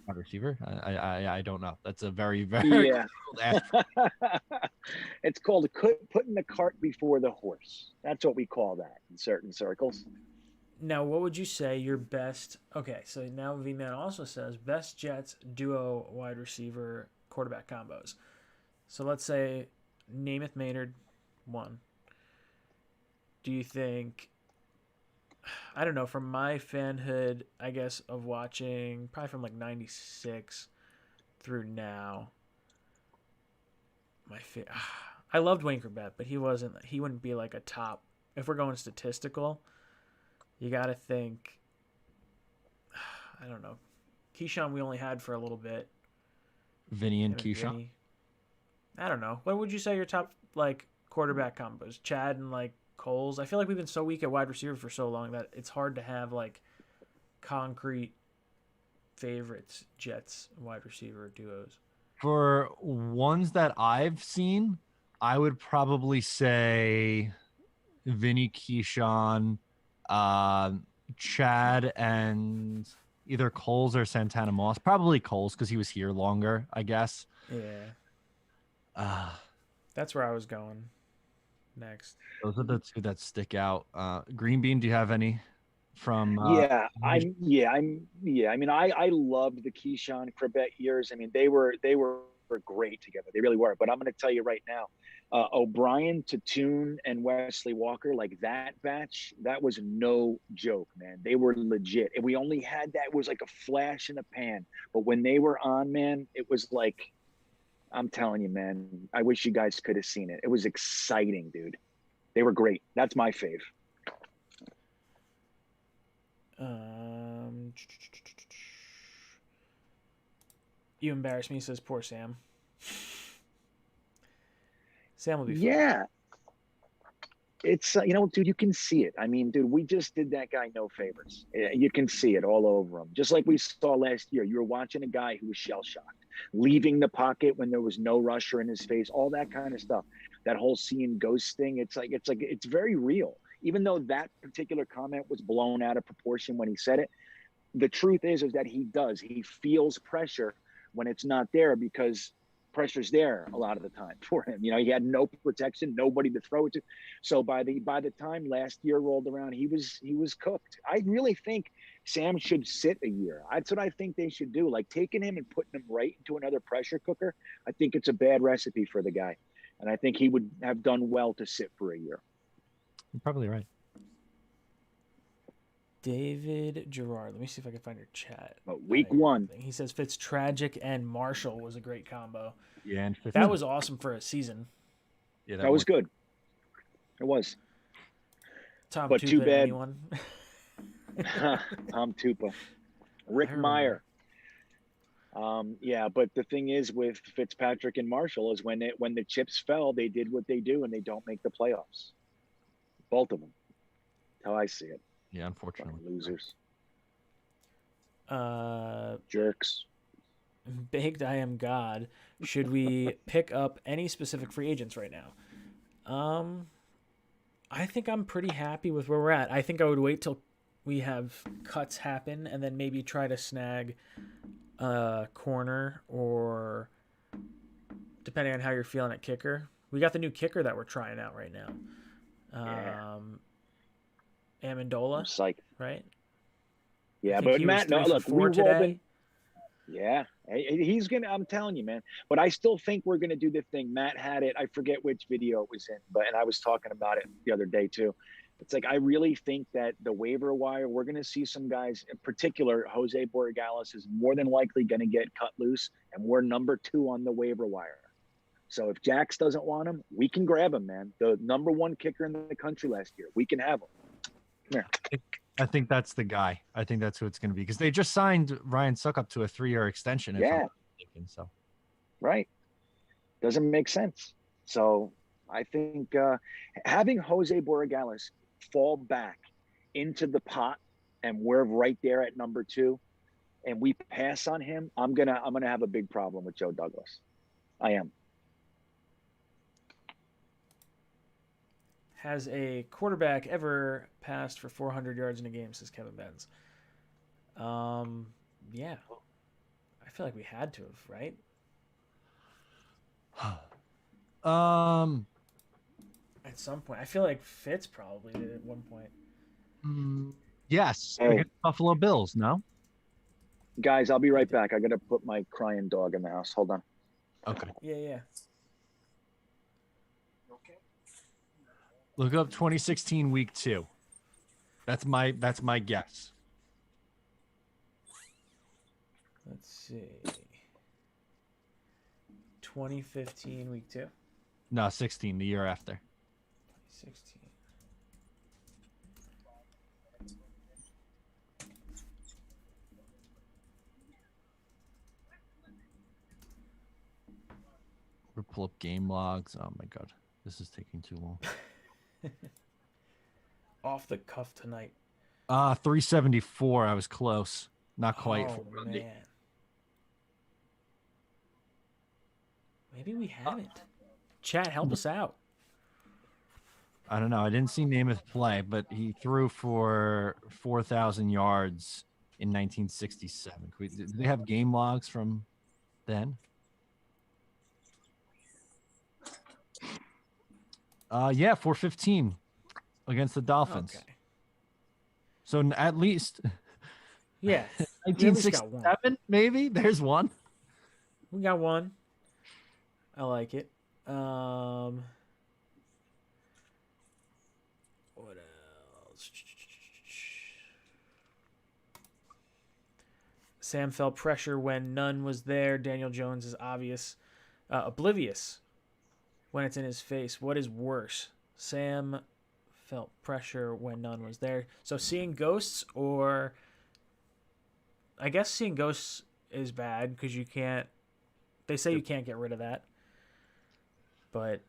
wide receiver? I don't know. That's a very, very It's called putting the cart before the horse. That's what we call that in certain circles. Now, what would you say your best? Okay, so now V-Man also says best Jets duo wide receiver quarterback combos. So let's say Namath Maynard 1. Do you think? I don't know, from my fanhood, I guess, of watching, probably from like 96 through now, I loved Wayne Corbett, but he wouldn't be like a top. If we're going statistical, you got to think, I don't know. Keyshawn we only had for a little bit. Vinny and Keyshawn? I don't know. What would you say your top, like, quarterback combos? Chad and, like, Coles. I feel like we've been so weak at wide receiver for so long that it's hard to have like concrete favorites, Jets wide receiver duos. For ones that I've seen, I would probably say Vinny Keyshawn, Chad, and either Coles or Santana Moss. Probably Coles because he was here longer, I guess. Yeah. That's where I was going next. Those are the two that stick out. Green Bean, do you have any from? I mean, I loved the Keyshawn Corbett years. I mean, they were great together. They really were. But I'm going to tell you right now, O'Brien, Tattoon, and Wesley Walker, like that batch, that was no joke, man. They were legit. And we only had that. It was like a flash in the pan. But when they were on, man, it was like, I'm telling you, man, I wish you guys could have seen it. It was exciting, dude. They were great. That's my fave. You embarrass me, says poor Sam. Sam will be fine. Yeah. It's, dude, you can see it. I mean, dude, we just did that guy no favors. You can see it all over him. Just like we saw last year. You were watching a guy who was shell-shocked, leaving the pocket when there was no rusher in his face, all that kind of stuff. That whole seeing ghosts thing, it's very real. Even though that particular comment was blown out of proportion when he said it, the truth is that he feels pressure when it's not there because pressure's there a lot of the time for him. He had no protection, nobody to throw it to. So by the time last year rolled around, he was cooked. I really think Sam should sit a year. That's what I think they should do. Like taking him and putting him right into another pressure cooker. I think it's a bad recipe for the guy. And I think he would have done well to sit for a year. You're probably right. David Gerard. Let me see if I can find your chat. Week 1. He says Fitztragic and Marshall was a great combo. Yeah, and that was awesome for a season. Yeah, that was good. It was. Tom but Tupa, too bad. Anyone? Tom Tupa. Rick Meyer. Yeah, but the thing is with Fitzpatrick and Marshall is when the chips fell, they did what they do and they don't make the playoffs. Both of them. That's how I see it. Yeah, unfortunately. Fucking losers. Jerks. Baked I Am God. Should we pick up any specific free agents right now? I think I'm pretty happy with where we're at. I think I would wait till we have cuts happen and then maybe try to snag a corner or depending on how you're feeling at kicker. We got the new kicker that we're trying out right now. Amendola, psyched. Right? Yeah, but Matt, no, look, we've today. all been. Yeah, he's gonna. I'm telling you, man. But I still think we're gonna do the thing. Matt had it. I forget which video it was in, and I was talking about it the other day too. It's like I really think that the waiver wire, we're gonna see some guys, in particular, Jose Borregales is more than likely gonna get cut loose, and we're number 2 on the waiver wire. So if Jax doesn't want him, we can grab him, man. The number 1 kicker in the country last year, we can have him. Yeah. I think that's the guy. I think that's who it's going to be because they just signed Ryan Suckup to a 3-year extension. Yeah. So. Right. Doesn't make sense. So I think having Jose Borregales fall back into the pot and we're right there at number 2 and we pass on him, I'm gonna have a big problem with Joe Douglas. I am. Has a quarterback ever passed for 400 yards in a game, says Kevin Benz. Yeah. I feel like we had to have, right? At some point. I feel like Fitz probably did at one point. Yes. Hey. Buffalo Bills, no? Guys, I'll be right back. I got to put my crying dog in the house. Hold on. Okay. Yeah. Look up 2016 week 2. That's my guess. Let's see. 2015 week 2. No, 16, the year after. 2016. We'll pull up game logs. Oh my god, this is taking too long. off the cuff tonight? 374. I was close. Not quite. Oh, man. Maybe we haven't. Chat, help us out. I don't know. I didn't see Namath play, but he threw for 4,000 yards in 1967. Do they have game logs from then? Yeah, 415 against the Dolphins. Okay. So at least Yeah. 1967, maybe? There's one. We got one. I like it. What else? Sam felt pressure when none was there. Daniel Jones is oblivious when it's in his face. What is worse? Sam felt pressure when none was there. So seeing ghosts, or I guess seeing ghosts is bad because you can't. They say you can't get rid of that, but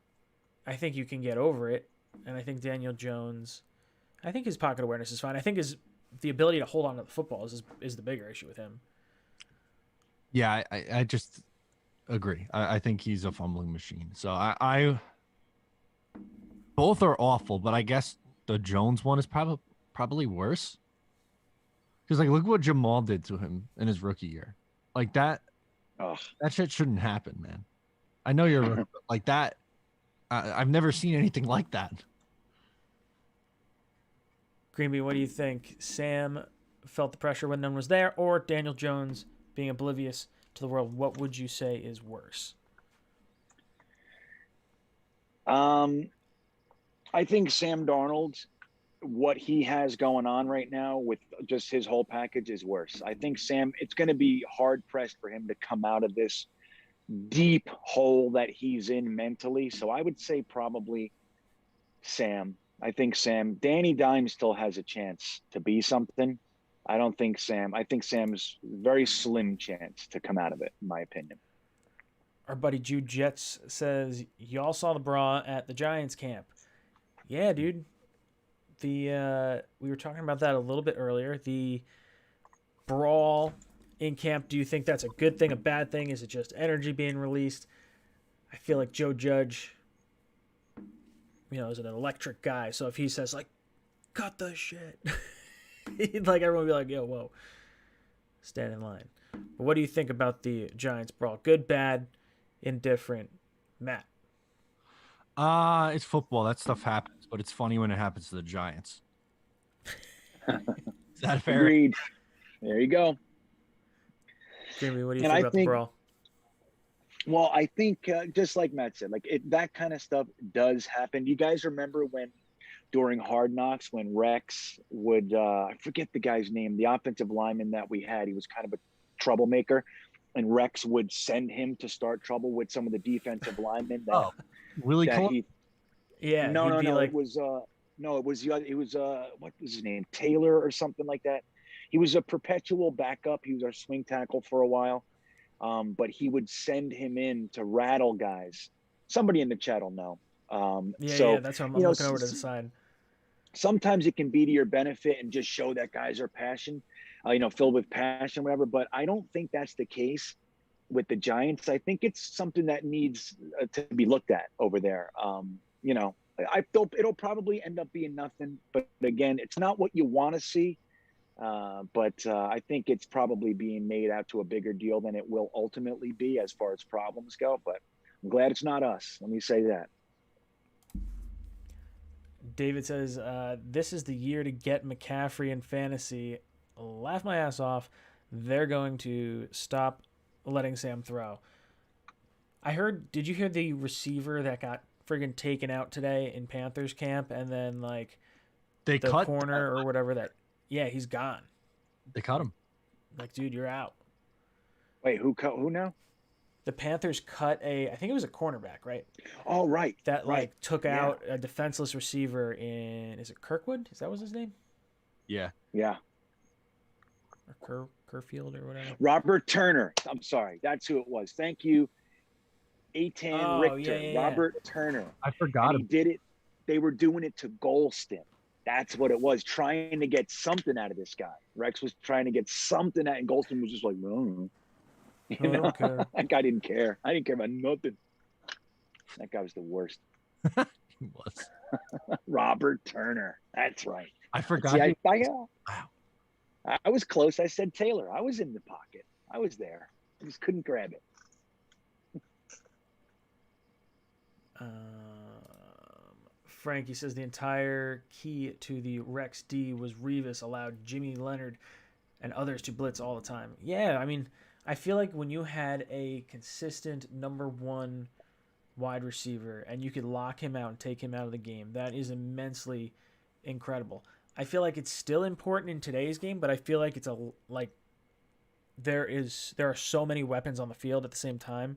I think you can get over it. And I think Daniel Jones, I think his pocket awareness is fine. I think the ability to hold on to the football is the bigger issue with him. Yeah, I just agree. I think he's a fumbling machine. So I both are awful, but I guess the Jones one is probably worse. Because like, look what Jamal did to him in his rookie year. Like that shit shouldn't happen, man. I know you're like that. I've never seen anything like that. Greenby, what do you think? Sam felt the pressure when none was there, or Daniel Jones being oblivious to the world? What would you say is worse? I think Sam Darnold, what he has going on right now with just his whole package is worse. I think Sam, it's going to be hard pressed for him to come out of this deep hole that he's in mentally. So I would say probably Sam. I think Danny Dimes still has a chance to be something. I don't think Sam. I think Sam's very slim chance to come out of it, in my opinion. Our buddy Jude Jets says, y'all saw the bra at the Giants camp. Yeah, dude. We were talking about that a little bit earlier. The brawl in camp, do you think that's a good thing, a bad thing? Is it just energy being released? I feel like Joe Judge, is an electric guy. So if he says, like, cut the shit, like everyone would be like, yo, whoa, stand in line. But what do you think about the Giants brawl? Good, bad, indifferent? Matt? It's football. That stuff happens, but it's funny when it happens to the Giants. Is that fair? Agreed. There you go. Jimmy, what do you think about the brawl? Well, I think just like Matt said, like that kind of stuff does happen. You guys remember when during Hard Knocks, when Rex would, I forget the guy's name, the offensive lineman that we had, he was kind of a troublemaker, and Rex would send him to start trouble with some of the defensive linemen. Really cool. Yeah. No. Like... It was what was his name? Taylor or something like that. He was a perpetual backup. He was our swing tackle for a while. But he would send him in to rattle guys. Somebody in the chat will know. Yeah, that's what I'm looking over to the side. Sometimes it can be to your benefit and just show that guys are filled with passion, whatever. But I don't think that's the case with the Giants. I think it's something that needs to be looked at over there. I feel it'll probably end up being nothing. But again, it's not what you want to see. But I think it's probably being made out to a bigger deal than it will ultimately be as far as problems go. But I'm glad it's not us. Let me say that. David says, this is the year to get McCaffrey in fantasy. Laugh my ass off. They're going to stop letting Sam throw. Did you hear the receiver that got friggin' taken out today in Panthers camp? And then they the cut corner or whatever that. Yeah, he's gone. They cut him. Like, dude, you're out. Wait, who now? The Panthers cut I think it was a cornerback, right? Oh, right. That took out a defenseless receiver is it Kirkwood? Is that was his name? Yeah. Yeah. Or Kerfield or whatever. Robert Turner. I'm sorry. That's who it was. Thank you. Richter. Yeah. Robert Turner. I forgot. He did it. They were doing it to Golston. That's what it was, trying to get something out of this guy. Rex was trying to get something out, and Golston was just like, no. I don't care. That guy didn't care. I didn't care about nothing. That guy was the worst. He was. Robert Turner. That's right. I forgot. See, Wow. I was close. I said Taylor. I was in the pocket. I was there. I just couldn't grab it. Frankie says the entire key to the Rex D was Revis allowed Jimmy Leonard and others to blitz all the time. Yeah, I mean, I feel like when you had a consistent number one wide receiver and you could lock him out and take him out of the game, that is immensely incredible. I feel like it's still important in today's game, but I feel like it's there are so many weapons on the field at the same time.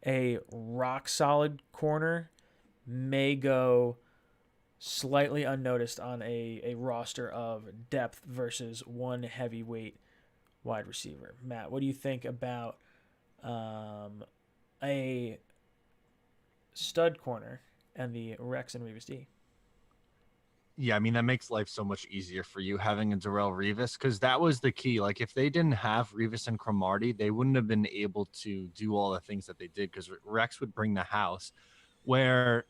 A rock solid corner may go slightly unnoticed on a roster of depth versus one heavyweight wide receiver. Matt, what do you think about a stud corner and the Rex and Revis D? Yeah, I mean, that makes life so much easier for you having a Darrell Revis, because that was the key. Like, if they didn't have Revis and Cromartie, they wouldn't have been able to do all the things that they did, because Rex would bring the house. Where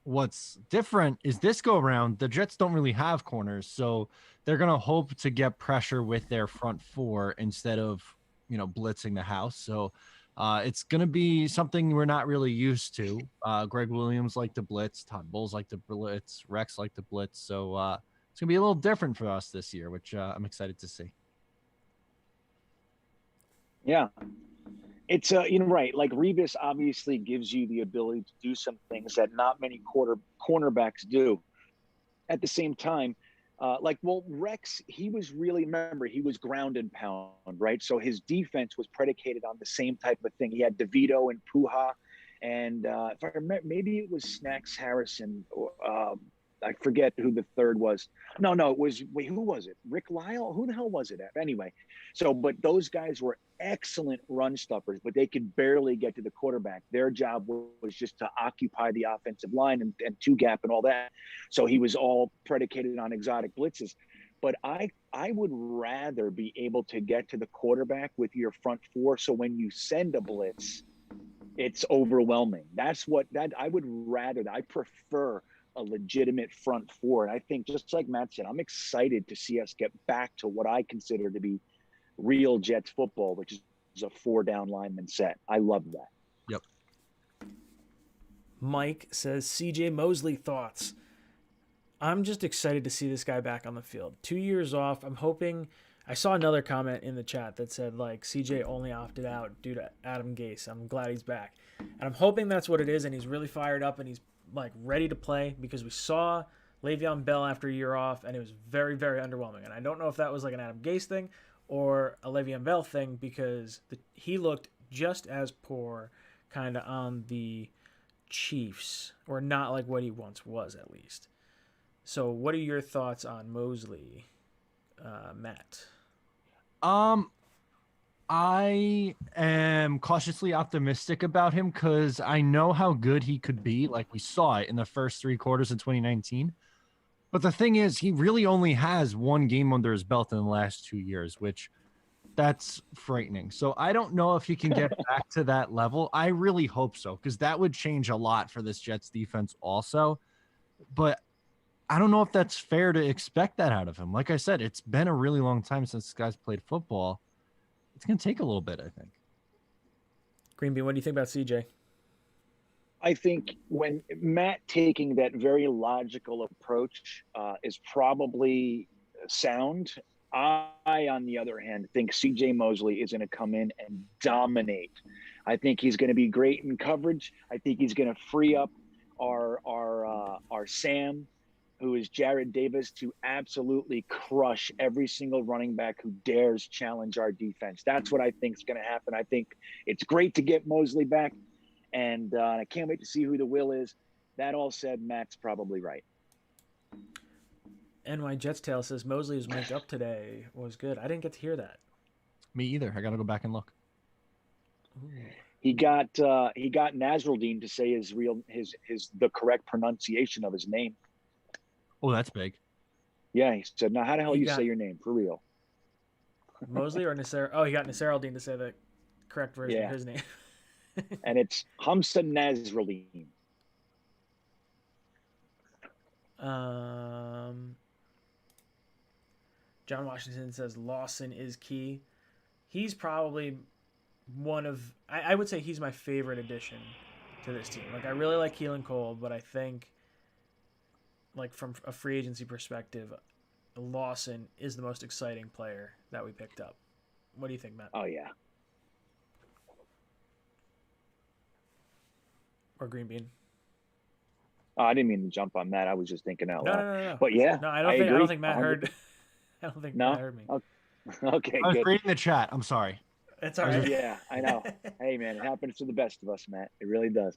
what's different is this go around, the Jets don't really have corners, so they're going to hope to get pressure with their front four instead of, blitzing the house. So it's going to be something we're not really used to. Greg Williams liked to blitz, Todd Bowles liked to blitz, Rex liked to blitz. So it's going to be a little different for us this year, which I'm excited to see. Yeah. It's right. Like, Revis obviously gives you the ability to do some things that not many cornerbacks do. At the same time, Rex, he was ground and pound, right? So his defense was predicated on the same type of thing. He had DeVito and Puha, and if I remember, maybe it was Snacks Harrison. I forget who the third was. No, it was, who was it? Rick Lyle? Who the hell was it? Anyway, but those guys were excellent run stuffers, but they could barely get to the quarterback. Their job was just to occupy the offensive line and two gap and all that. So he was all predicated on exotic blitzes. But I would rather be able to get to the quarterback with your front four, so when you send a blitz, it's overwhelming. I would rather. I prefer a legitimate front four. And I think, just like Matt said, I'm excited to see us get back to what I consider to be real Jets football, which is a 4-down lineman set. I love that. Yep. Mike says, CJ Mosley thoughts. I'm just excited to see this guy back on the field. 2 years off. I'm hoping. I saw another comment in the chat that said, CJ only opted out due to Adam Gase. I'm glad he's back. And I'm hoping that's what it is, and he's really fired up, and he's ready to play, because we saw Le'Veon Bell after a year off, and it was very, very underwhelming. And I don't know if that was an Adam Gase thing or a Le'Veon Bell thing, because he looked just as poor kind of on the Chiefs, or not like what he once was, at least. So what are your thoughts on Mosley, Matt? I am cautiously optimistic about him, because I know how good he could be. Like, we saw it in the first 3 quarters of 2019. But the thing is, he really only has one game under his belt in the last 2 years, which that's frightening. So I don't know if he can get back to that level. I really hope so, because that would change a lot for this Jets defense also. But I don't know if that's fair to expect that out of him. Like I said, it's been a really long time since this guy's played football. It's going to take a little bit, I think. Greenby, what do you think about CJ? I think when Matt taking that very logical approach is probably sound. I, on the other hand, think CJ Mosley is going to come in and dominate. I think he's going to be great in coverage. I think he's going to free up our Sam, who is Jared Davis, to absolutely crush every single running back who dares challenge our defense. That's what I think is going to happen. I think it's great to get Mosley back, and I can't wait to see who the will is. That all said, Matt's probably right. NY Jets Tail says Mosley was mic'd up today. Was good. I didn't get to hear that. Me either. I got to go back and look. Ooh. He got Nasruddin to say the correct pronunciation of his name. Oh, that's big. Yeah, he said, now how the hell He you got say your name for real? Mosley or Nasser? Oh, he got Nasser Al-Din to say the correct version of Yeah, his name. and it's Hamza Nasralleen. um, John Washington says Lawson is key. He's probably one of I would say he's my favorite addition to this team. Like I really like Keelan Cole, but I think like from a free agency perspective, Lawson is the most exciting player that we picked up. What do you think, Matt? Oh yeah. Or Green Bean? Oh, I didn't mean to jump on that. I was just thinking out No, loud. no, no, no. But yeah, No, I agree. I don't think Matt 100%. heard. I don't think No. Matt heard me. Okay, I was good. reading the chat. I'm sorry. It's all right. Yeah, I know. Hey, man, it happens to the best of us, Matt. It really does.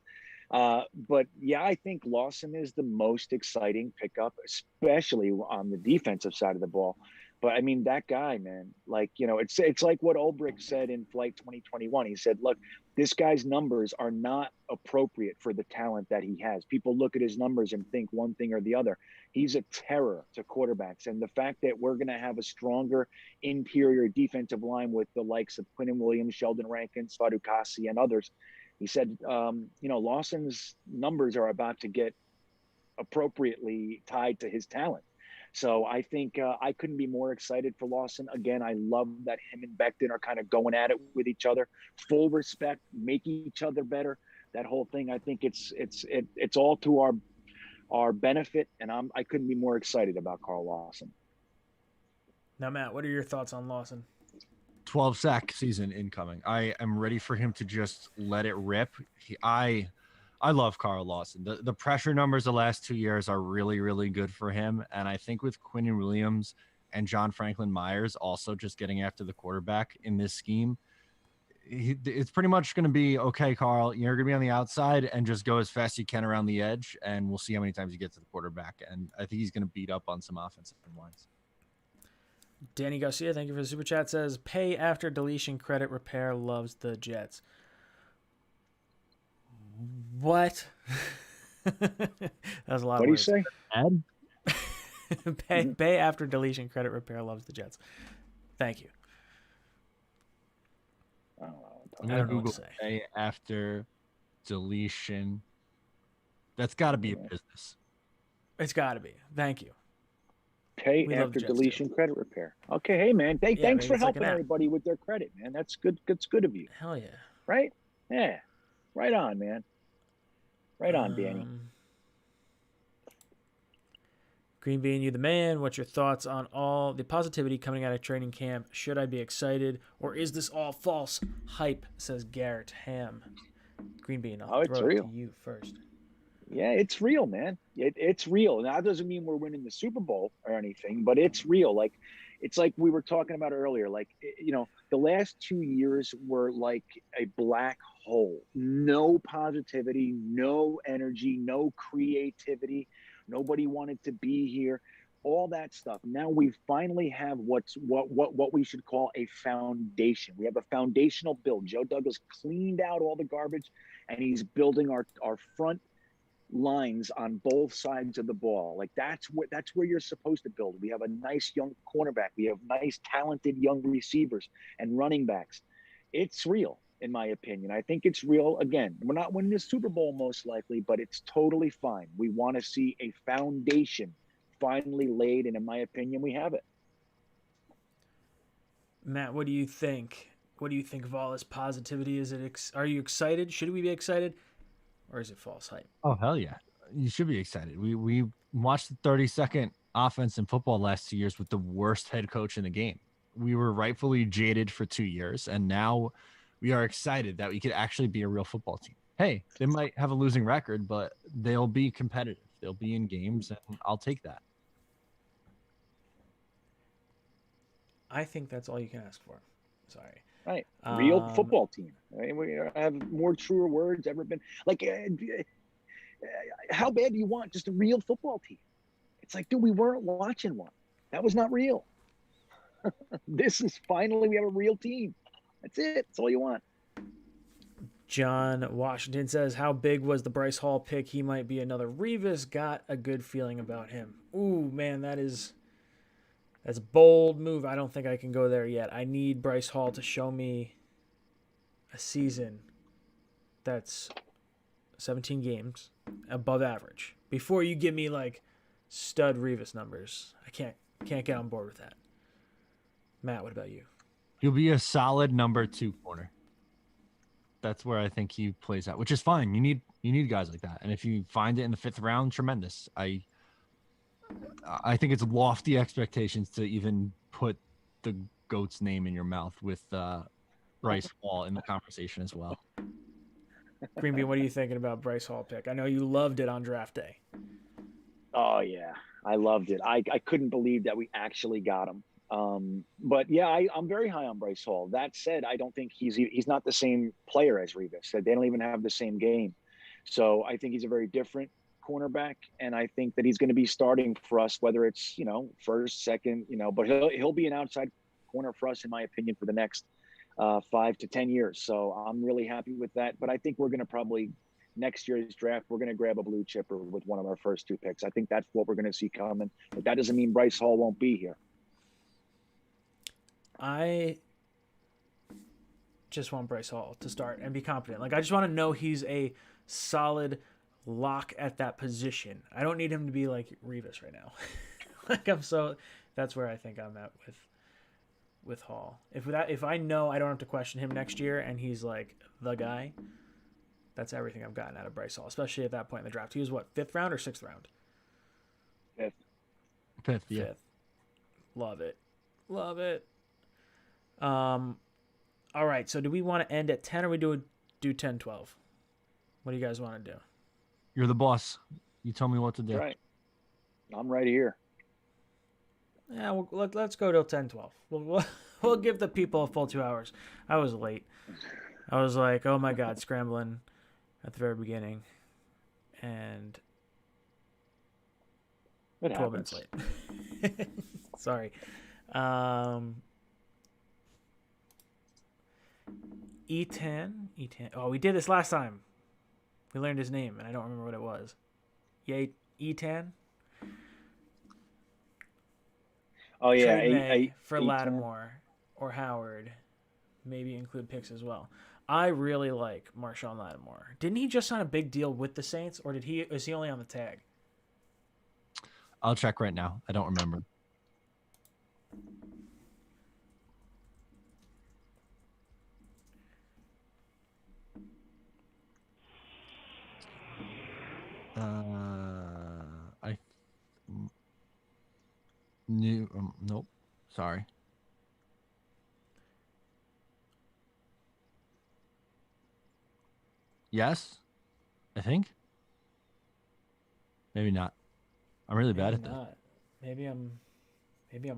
But yeah, I think Lawson is the most exciting pickup, especially on the defensive side of the ball. But I mean, that guy, man, like, you know, it's like what Ulbrich said in Flight 2021. He said, look, this guy's numbers are not appropriate for the talent that he has. People look at his numbers and think one thing or the other. He's a terror to quarterbacks. And the fact that we're going to have a stronger interior defensive line with the likes of Quinnen Williams, Sheldon Rankin, Swadukasi, and others, he said, you know, Lawson's numbers are about to get appropriately tied to his talent. So I think I couldn't be more excited for Lawson. Again, I love that him and Becton are kind of going at it with each other. Full respect, make each other better. That whole thing, I think it's all to our benefit, and I couldn't be more excited about Carl Lawson. Now, Matt, what are your thoughts on Lawson? 12 sack season incoming. I am ready for him to just let it rip. I love Carl Lawson. The pressure numbers the last 2 years are really, really good for him. And I think with Quinnen Williams and John Franklin Myers also just getting after the quarterback in this scheme, it's pretty much going to be, okay, Carl, you're going to be on the outside and just go as fast as you can around the edge. And we'll see how many times you get to the quarterback. And I think he's going to beat up on some offensive lines. Danny Garcia, thank you for the super chat, says, pay after deletion credit repair loves the Jets. What? That was a lot What of words. do you say? pay after deletion credit repair loves the Jets. Thank you. I I'm I going don't to know what Google to say. pay after deletion. That's got to be a business. It's got to be. Thank you. Pay We love after the Jets, deletion credit repair. Okay, hey man, thanks maybe for it's like helping an app. everybody with their credit, man. That's good. That's good of you, Hell yeah. right? Yeah, right on, man. Right on, Danny. Green Bean, you the man. What's your thoughts on all the positivity coming out of training camp? Should I be excited, or is this all false hype? Says Garrett Ham. Green Bean, I'll It's throw it real. to you first. Yeah, it's real, man. It's real. Now, that doesn't mean we're winning the Super Bowl or anything, but it's real. Like, it's like we were talking about earlier. Like, you know, the last 2 years were like a black hole. No positivity, no energy, no creativity. Nobody wanted to be here. All that stuff. Now we finally have what we should call a foundation. We have a foundational build. Joe Douglas cleaned out all the garbage, and he's building our front lines on both sides of the ball. Like that's where you're supposed to build. We have a nice young cornerback. We have nice talented young receivers and running backs. It's real, in my opinion. I think it's real. Again, we're not winning the Super Bowl most likely, but it's totally fine. We want to see a foundation finally laid, and in my opinion, we have it. Matt, what do you think? What do you think of all this positivity? Are you excited? Should we be excited? Or is it false hype? Oh, hell yeah. You should be excited. We watched the 32nd offense in football last 2 years with the worst head coach in the game. We were rightfully jaded for 2 years, and now we are excited that we could actually be a real football team. Hey, they might have a losing record, but they'll be competitive. They'll be in games, and I'll take that. I think that's all you can ask for. Sorry. Right. Real football team. Right? We have more truer words ever been. Like, how bad do you want just a real football team? It's like, dude, we weren't watching one. That was not real. This is finally, we have a real team. That's it. That's all you want. John Washington says, how big was the Bryce Hall pick? He might be another Revis. Got a good feeling about him. Ooh, man, that is That's a bold move. I don't think I can go there yet. I need Bryce Hall to show me a season that's 17 games above average before you give me like stud Revis numbers. I can't get on board with that. Matt, what about you? He'll be a solid number 2 corner. That's where I think he plays out, which is fine. You need guys like that, and if you find it in the 5th round, tremendous. I think it's lofty expectations to even put the GOAT's name in your mouth with Bryce Hall in the conversation as well. Greenbean, what are you thinking about Bryce Hall pick? I know you loved it on draft day. Oh yeah, I loved it. I couldn't believe that we actually got him. But yeah, I'm very high on Bryce Hall. That said, I don't think he's not the same player as Revis. They don't even have the same game. So I think he's a very different cornerback, and I think that he's going to be starting for us, whether it's first, second, but he'll be an outside corner for us, in my opinion, for the next 5 to 10 years. So I'm really happy with that. But I think we're going to probably next year's draft, we're going to grab a blue chipper with one of our first 2 picks. I think that's what we're going to see coming. But that doesn't mean Bryce Hall won't be here. I just want Bryce Hall to start and be competent. Like, I just want to know he's a solid lock at that position. I don't need him to be like Revis right now. That's where I think I'm at with Hall. If I know I don't have to question him next year and he's like the guy, that's everything I've gotten out of Bryce Hall, especially at that point in the draft. He was what, 5th round or 6th round? 5th, yeah. 5th. Love it. All right, so do we want to end at 10 or we do 10, 12? What do you guys want to do? You're the boss. You tell me what to do. Right. I'm right here. Yeah, let's go till 10, 12. We'll give the people a full 2 hours. I was late. I was like, oh my God, scrambling at the very beginning. And 12 minutes late. Sorry. E10. Oh, we did this last time. We learned his name, and I don't remember what it was. Yeah, E10. Oh yeah, for E10. Lattimore or Howard, maybe include picks as well. I really like Marshawn Lattimore. Didn't he just sign a big deal with the Saints, or is he only on the tag? I'll check right now. I don't remember. I knew. Nope. Sorry. Yes, I think. Maybe not. I'm really bad at that. Maybe I'm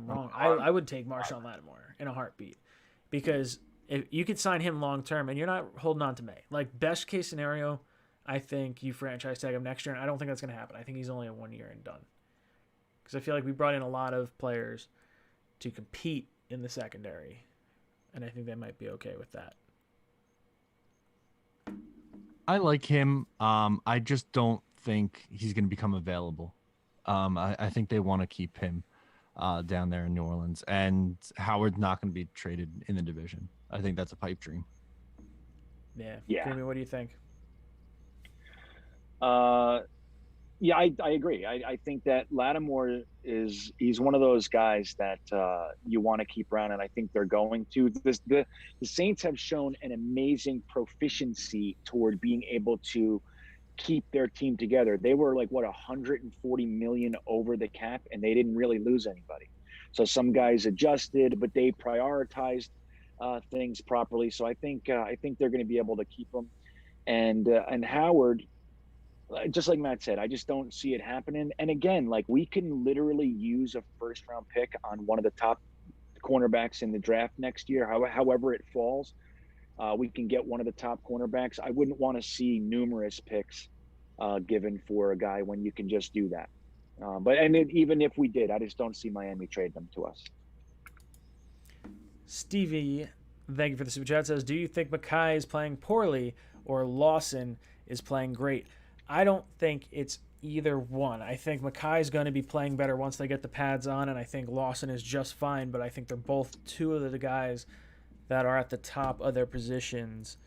wrong. I would take Marshawn Lattimore in a heartbeat, because if you could sign him long term and you're not holding on to May. Like, best case scenario, I think you franchise tag him next year, and I don't think that's going to happen. I think he's only a 1 year and done. Because I feel like we brought in a lot of players to compete in the secondary, and I think they might be okay with that. I like him. I just don't think he's going to become available. I think they want to keep him down there in New Orleans, and Howard's not going to be traded in the division. I think that's a pipe dream. Yeah. Yeah. What do you think? Yeah, I agree. I think that Lattimore he's one of those guys that you want to keep around, and I think they're going to. The Saints have shown an amazing proficiency toward being able to keep their team together. They were like, what, 140 million over the cap, and they didn't really lose anybody. So some guys adjusted, but they prioritized things properly. So I think they're going to be able to keep them. And Howard, just like Matt said, I just don't see it happening. And again, like, we can literally use a first round pick on one of the top cornerbacks in the draft next year, however it falls. We can get one of the top cornerbacks. I wouldn't want to see numerous picks given for a guy when you can just do that. Even if we did, I just don't see Miami trade them to us. Stevie, thank you for the super chat, says, do you think Makai is playing poorly or Lawson is playing great? I don't think it's either one. I think Makai's going to be playing better once they get the pads on, and I think Lawson is just fine, but I think they're both two of the guys that are at the top of their positions.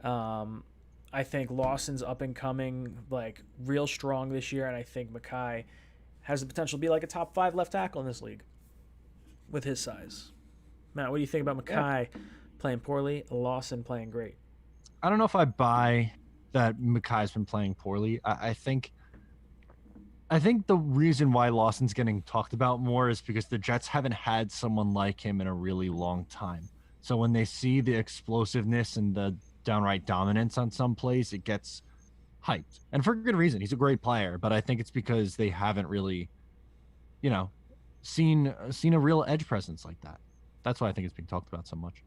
I think Lawson's up and coming, like, real strong this year, and I think Makai has the potential to be like a top 5 left tackle in this league with his size. Matt, what do you think about Makai playing poorly, Lawson playing great? I don't know if I buy that Makai's been playing poorly. I think the reason why Lawson's getting talked about more is because the Jets haven't had someone like him in a really long time. So when they see the explosiveness and the downright dominance on some plays, it gets hyped. And for good reason. He's a great player, but I think it's because they haven't really, seen a real edge presence like that. That's why I think it's being talked about so much.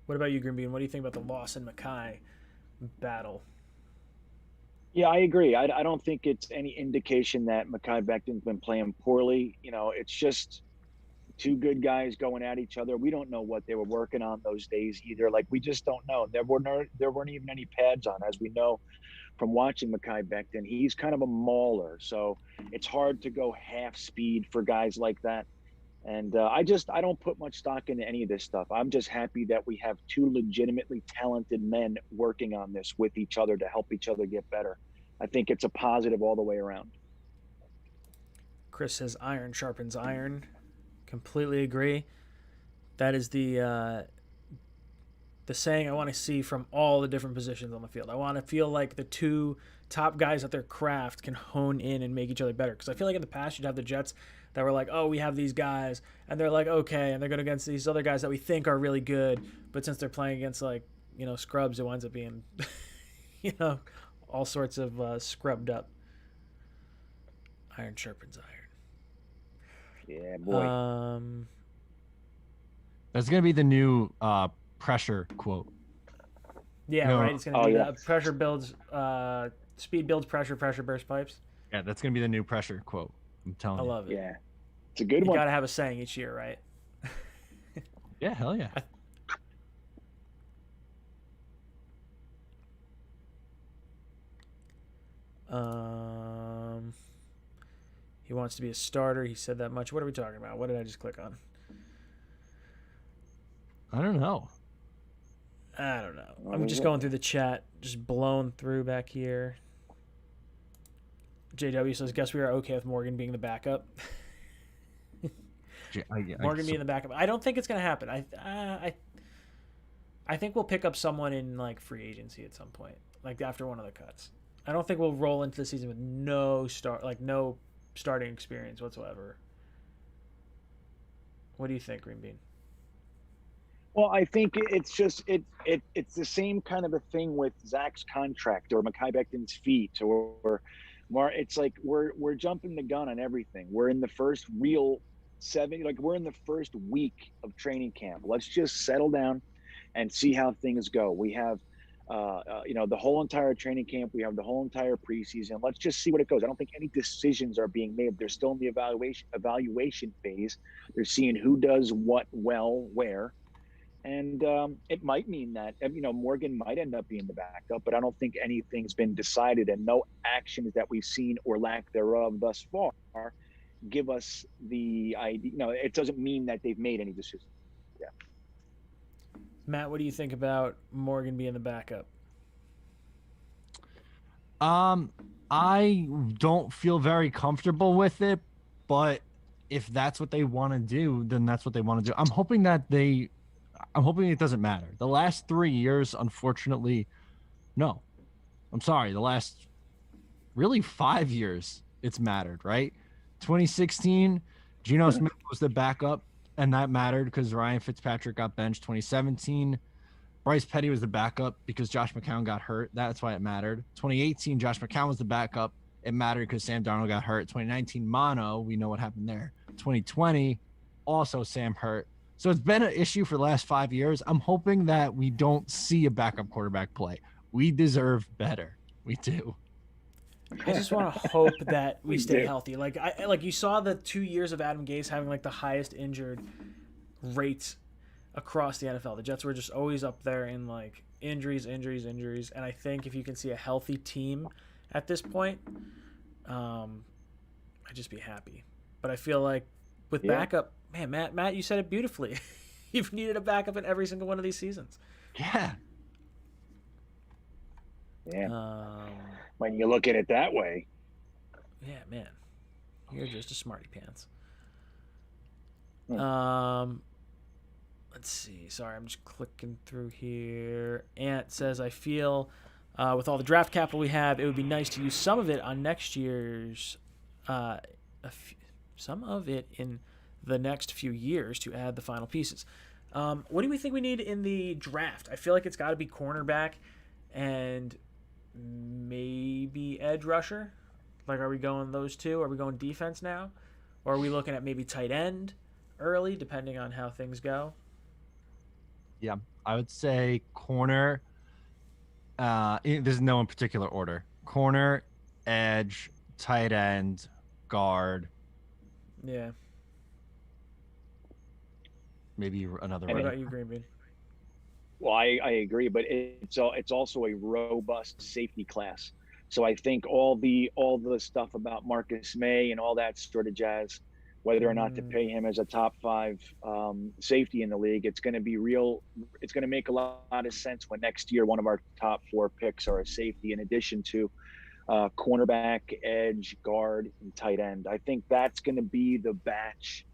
What about you, Greenbean? What do you think about the Lawson-Makai battle? Yeah, I agree. I don't think it's any indication that Makai Becton's been playing poorly. It's just two good guys going at each other. We don't know what they were working on those days either. Like, we just don't know. There weren't even any pads on, as we know from watching Makai Becton. He's kind of a mauler, so it's hard to go half speed for guys like that. And I don't put much stock into any of this stuff. I'm just happy that we have two legitimately talented men working on this with each other to help each other get better. I think it's a positive all the way around. Chris says iron sharpens iron. Completely agree. That is the saying I want to see from all the different positions on the field. I want to feel like the two top guys at their craft can hone in and make each other better. Because I feel like in the past you'd have the Jets that were like, oh, we have these guys, and they're like, okay, and they're going against these other guys that we think are really good, but since they're playing against, like, scrubs, it winds up being, all sorts of scrubbed up. Iron sharpens iron. Yeah, boy. That's going to be the new pressure quote. Yeah, right? It's going to be pressure builds, speed builds pressure, pressure bursts pipes. Yeah, that's going to be the new pressure quote. I'm telling you. I love it. Yeah. It's a good one. You got to have a saying each year, right? Yeah, hell yeah. He wants to be a starter. He said that much. What are we talking about? What did I just click on? I don't know. I'm just going through the chat, just blown through back here. JW says, guess we are okay with Morgan being the backup. Morgan being the backup. I don't think it's going to happen. I think we'll pick up someone in, like, free agency at some point, like after one of the cuts. I don't think we'll roll into the season with no starting experience whatsoever. What do you think, Greenbean? Well, I think it's just it's the same kind of a thing with Zach's contract or Makai Becton's feet or more. It's like we're jumping the gun on everything. We're in the first real we're in the first week of training camp. Let's just settle down and see how things go. We have the whole entire training camp. We have the whole entire preseason. Let's just see what it goes. I don't think any decisions are being made. They're still in the evaluation phase. They're seeing who does what well where. And it might mean that, Morgan might end up being the backup, but I don't think anything's been decided, and no actions that we've seen or lack thereof thus far give us the idea. It doesn't mean that they've made any decisions. Yeah. Matt, what do you think about Morgan being the backup? I don't feel very comfortable with it, but if that's what they want to do, then that's what they want to do. I'm hoping it doesn't matter. The last 3 years, unfortunately, no. I'm sorry. The last really 5 years, it's mattered, right? 2016, Geno Smith was the backup, and that mattered because Ryan Fitzpatrick got benched. 2017, Bryce Petty was the backup because Josh McCown got hurt. That's why it mattered. 2018, Josh McCown was the backup. It mattered because Sam Darnold got hurt. 2019, mono. We know what happened there. 2020, also Sam hurt. So it's been an issue for the last 5 years. I'm hoping that we don't see a backup quarterback play. We deserve better. We do. I just want to hope that we stay healthy. Like you saw the 2 years of Adam Gase having like the highest injured rates across the NFL. The Jets were just always up there in injuries. And I think if you can see a healthy team at this point, I'd just be happy. But I feel like with backup, man, Matt, you said it beautifully. You've needed a backup in every single one of these seasons. Yeah. When you look at it that way. Yeah, man. You're just a smarty pants. Let's see. Sorry, I'm just clicking through here. Ant says, I feel with all the draft capital we have, it would be nice to use some of it on next year's some of it in the next few years to add the final pieces. What do we think we need in the draft? I feel like it's got to be cornerback and maybe edge rusher. Like, are we going those two? Are we going defense now? Or are we looking at maybe tight end early, depending on how things go? Yeah, I would say corner. There's no in particular order. Corner, edge, tight end, guard. Yeah. Maybe another. What about you, Green Bean? Well, I agree, but it's also a robust safety class. So I think all the stuff about Marcus May and all that sort of jazz, whether or not to pay him as a top 5 safety in the league, it's going to be real. It's going to make a lot of sense when next year one of our top 4 picks are a safety in addition to cornerback, edge, guard, and tight end. I think that's going to be the batch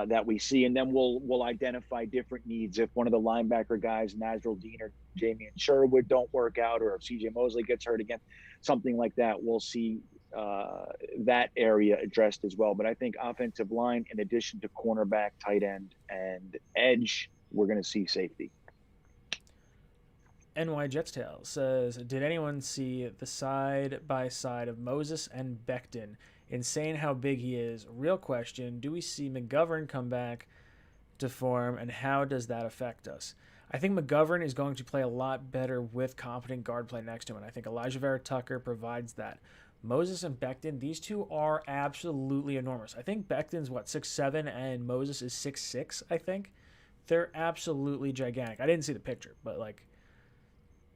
that we see, and then we'll identify different needs. If one of the linebacker guys, Nazrul Dean or Jamie and Sherwood, don't work out, or if CJ Mosley gets hurt again, something like that, we'll see that area addressed as well. But I think offensive line, in addition to cornerback, tight end, and edge, we're going to see safety. NY Jetstail says, did anyone see the side by side of Moses and Becton? Insane how big he is. Real question, do we see McGovern come back to form, and how does that affect us? I think McGovern is going to play a lot better with competent guard play next to him, and I think Elijah Vera Tucker provides that. Moses and Becton, these two are absolutely enormous. I think Becton's, 6'7", and Moses is 6'6", I think. They're absolutely gigantic. I didn't see the picture, but,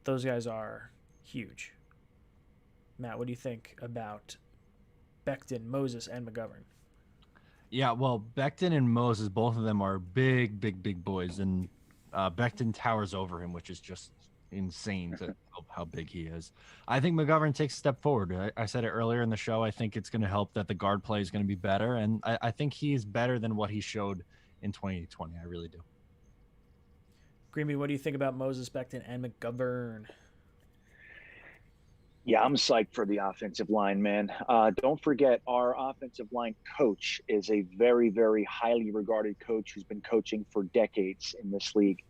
those guys are huge. Matt, what do you think about Becton, Moses, and McGovern? Yeah, well, Becton and Moses, both of them are big boys, and Becton towers over him, which is just insane to how big he is. I think McGovern takes a step forward. I said it earlier in the show. I think it's going to help that the guard play is going to be better, and I think he's better than what he showed in 2020. I really do. Greeny, what do you think about Moses, Becton, and McGovern? Yeah, I'm psyched for the offensive line, man. Don't forget, our offensive line coach is a very, very highly regarded coach who's been coaching for decades in this league.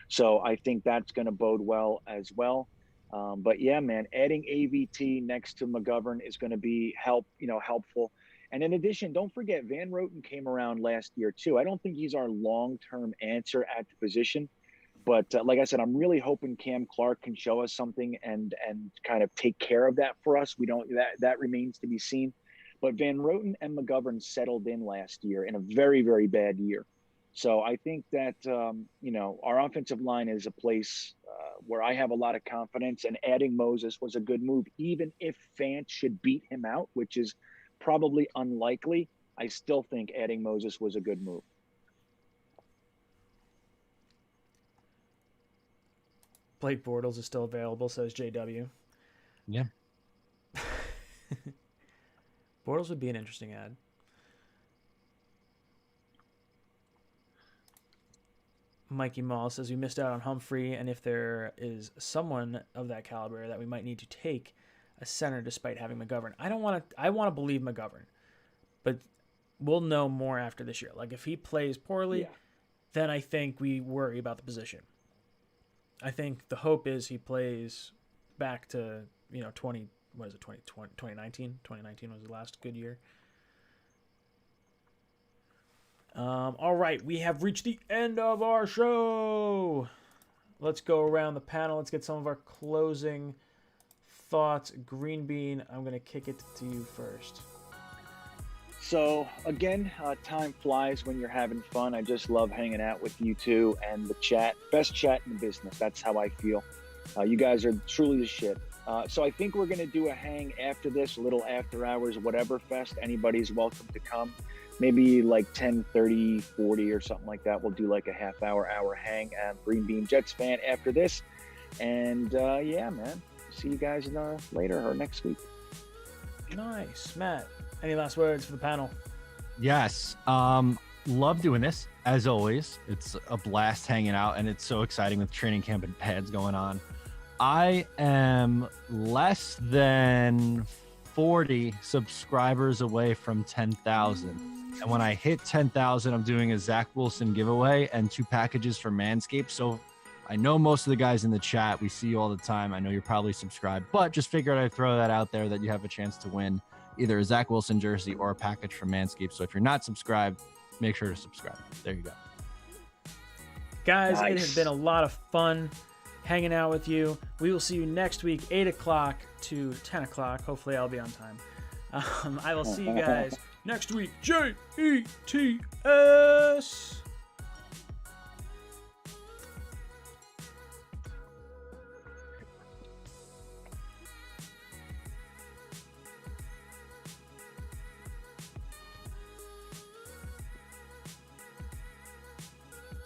So I think that's going to bode well as well. But yeah, man, adding AVT next to McGovern is going to be helpful. And in addition, don't forget, Van Roten came around last year too. I don't think he's our long-term answer at the position. But like I said, I'm really hoping Cam Clark can show us something and kind of take care of that for us. That remains to be seen. But Van Roten and McGovern settled in last year in a very, very bad year. So I think that, our offensive line is a place where I have a lot of confidence, and adding Moses was a good move. Even if Fant should beat him out, which is probably unlikely, I still think adding Moses was a good move. Blake Bortles is still available, says JW. Yeah. Bortles would be an interesting ad. Mikey Mall says we missed out on Humphrey, and if there is someone of that caliber that we might need to take a center despite having McGovern. I want to believe McGovern, but we'll know more after this year. If he plays poorly, then I think we worry about the position. I think the hope is he plays back to, 2019? 2019 was the last good year. All right, we have reached the end of our show. Let's go around the panel. Let's get some of our closing thoughts. Green Bean, I'm going to kick it to you first. So again, time flies when you're having fun. I just love hanging out with you two and the chat. Best chat in the business. That's how I feel. You guys are truly the shit. So I think we're going to do a hang after this, a little after hours, whatever fest. Anybody's welcome to come. Maybe like 10, 30, 40 or something like that. We'll do like a hour hang at Green Bean Jets fan after this. And yeah, man, see you guys later or next week. Nice. Matt, any last words for the panel? Yes. Love doing this, as always. It's a blast hanging out, and it's so exciting with training camp and pads going on. I am less than 40 subscribers away from 10,000. And when I hit 10,000, I'm doing a Zach Wilson giveaway and 2 packages for Manscaped. So I know most of the guys in the chat, we see you all the time. I know you're probably subscribed, but just figured I'd throw that out there that you have a chance to win either a Zach Wilson jersey or a package from Manscaped. So if you're not subscribed, make sure to subscribe. There you go. Guys, Nice. It has been a lot of fun hanging out with you. We will see you next week, 8 o'clock to 10 o'clock. Hopefully I'll be on time. I will see you guys next week. JETS.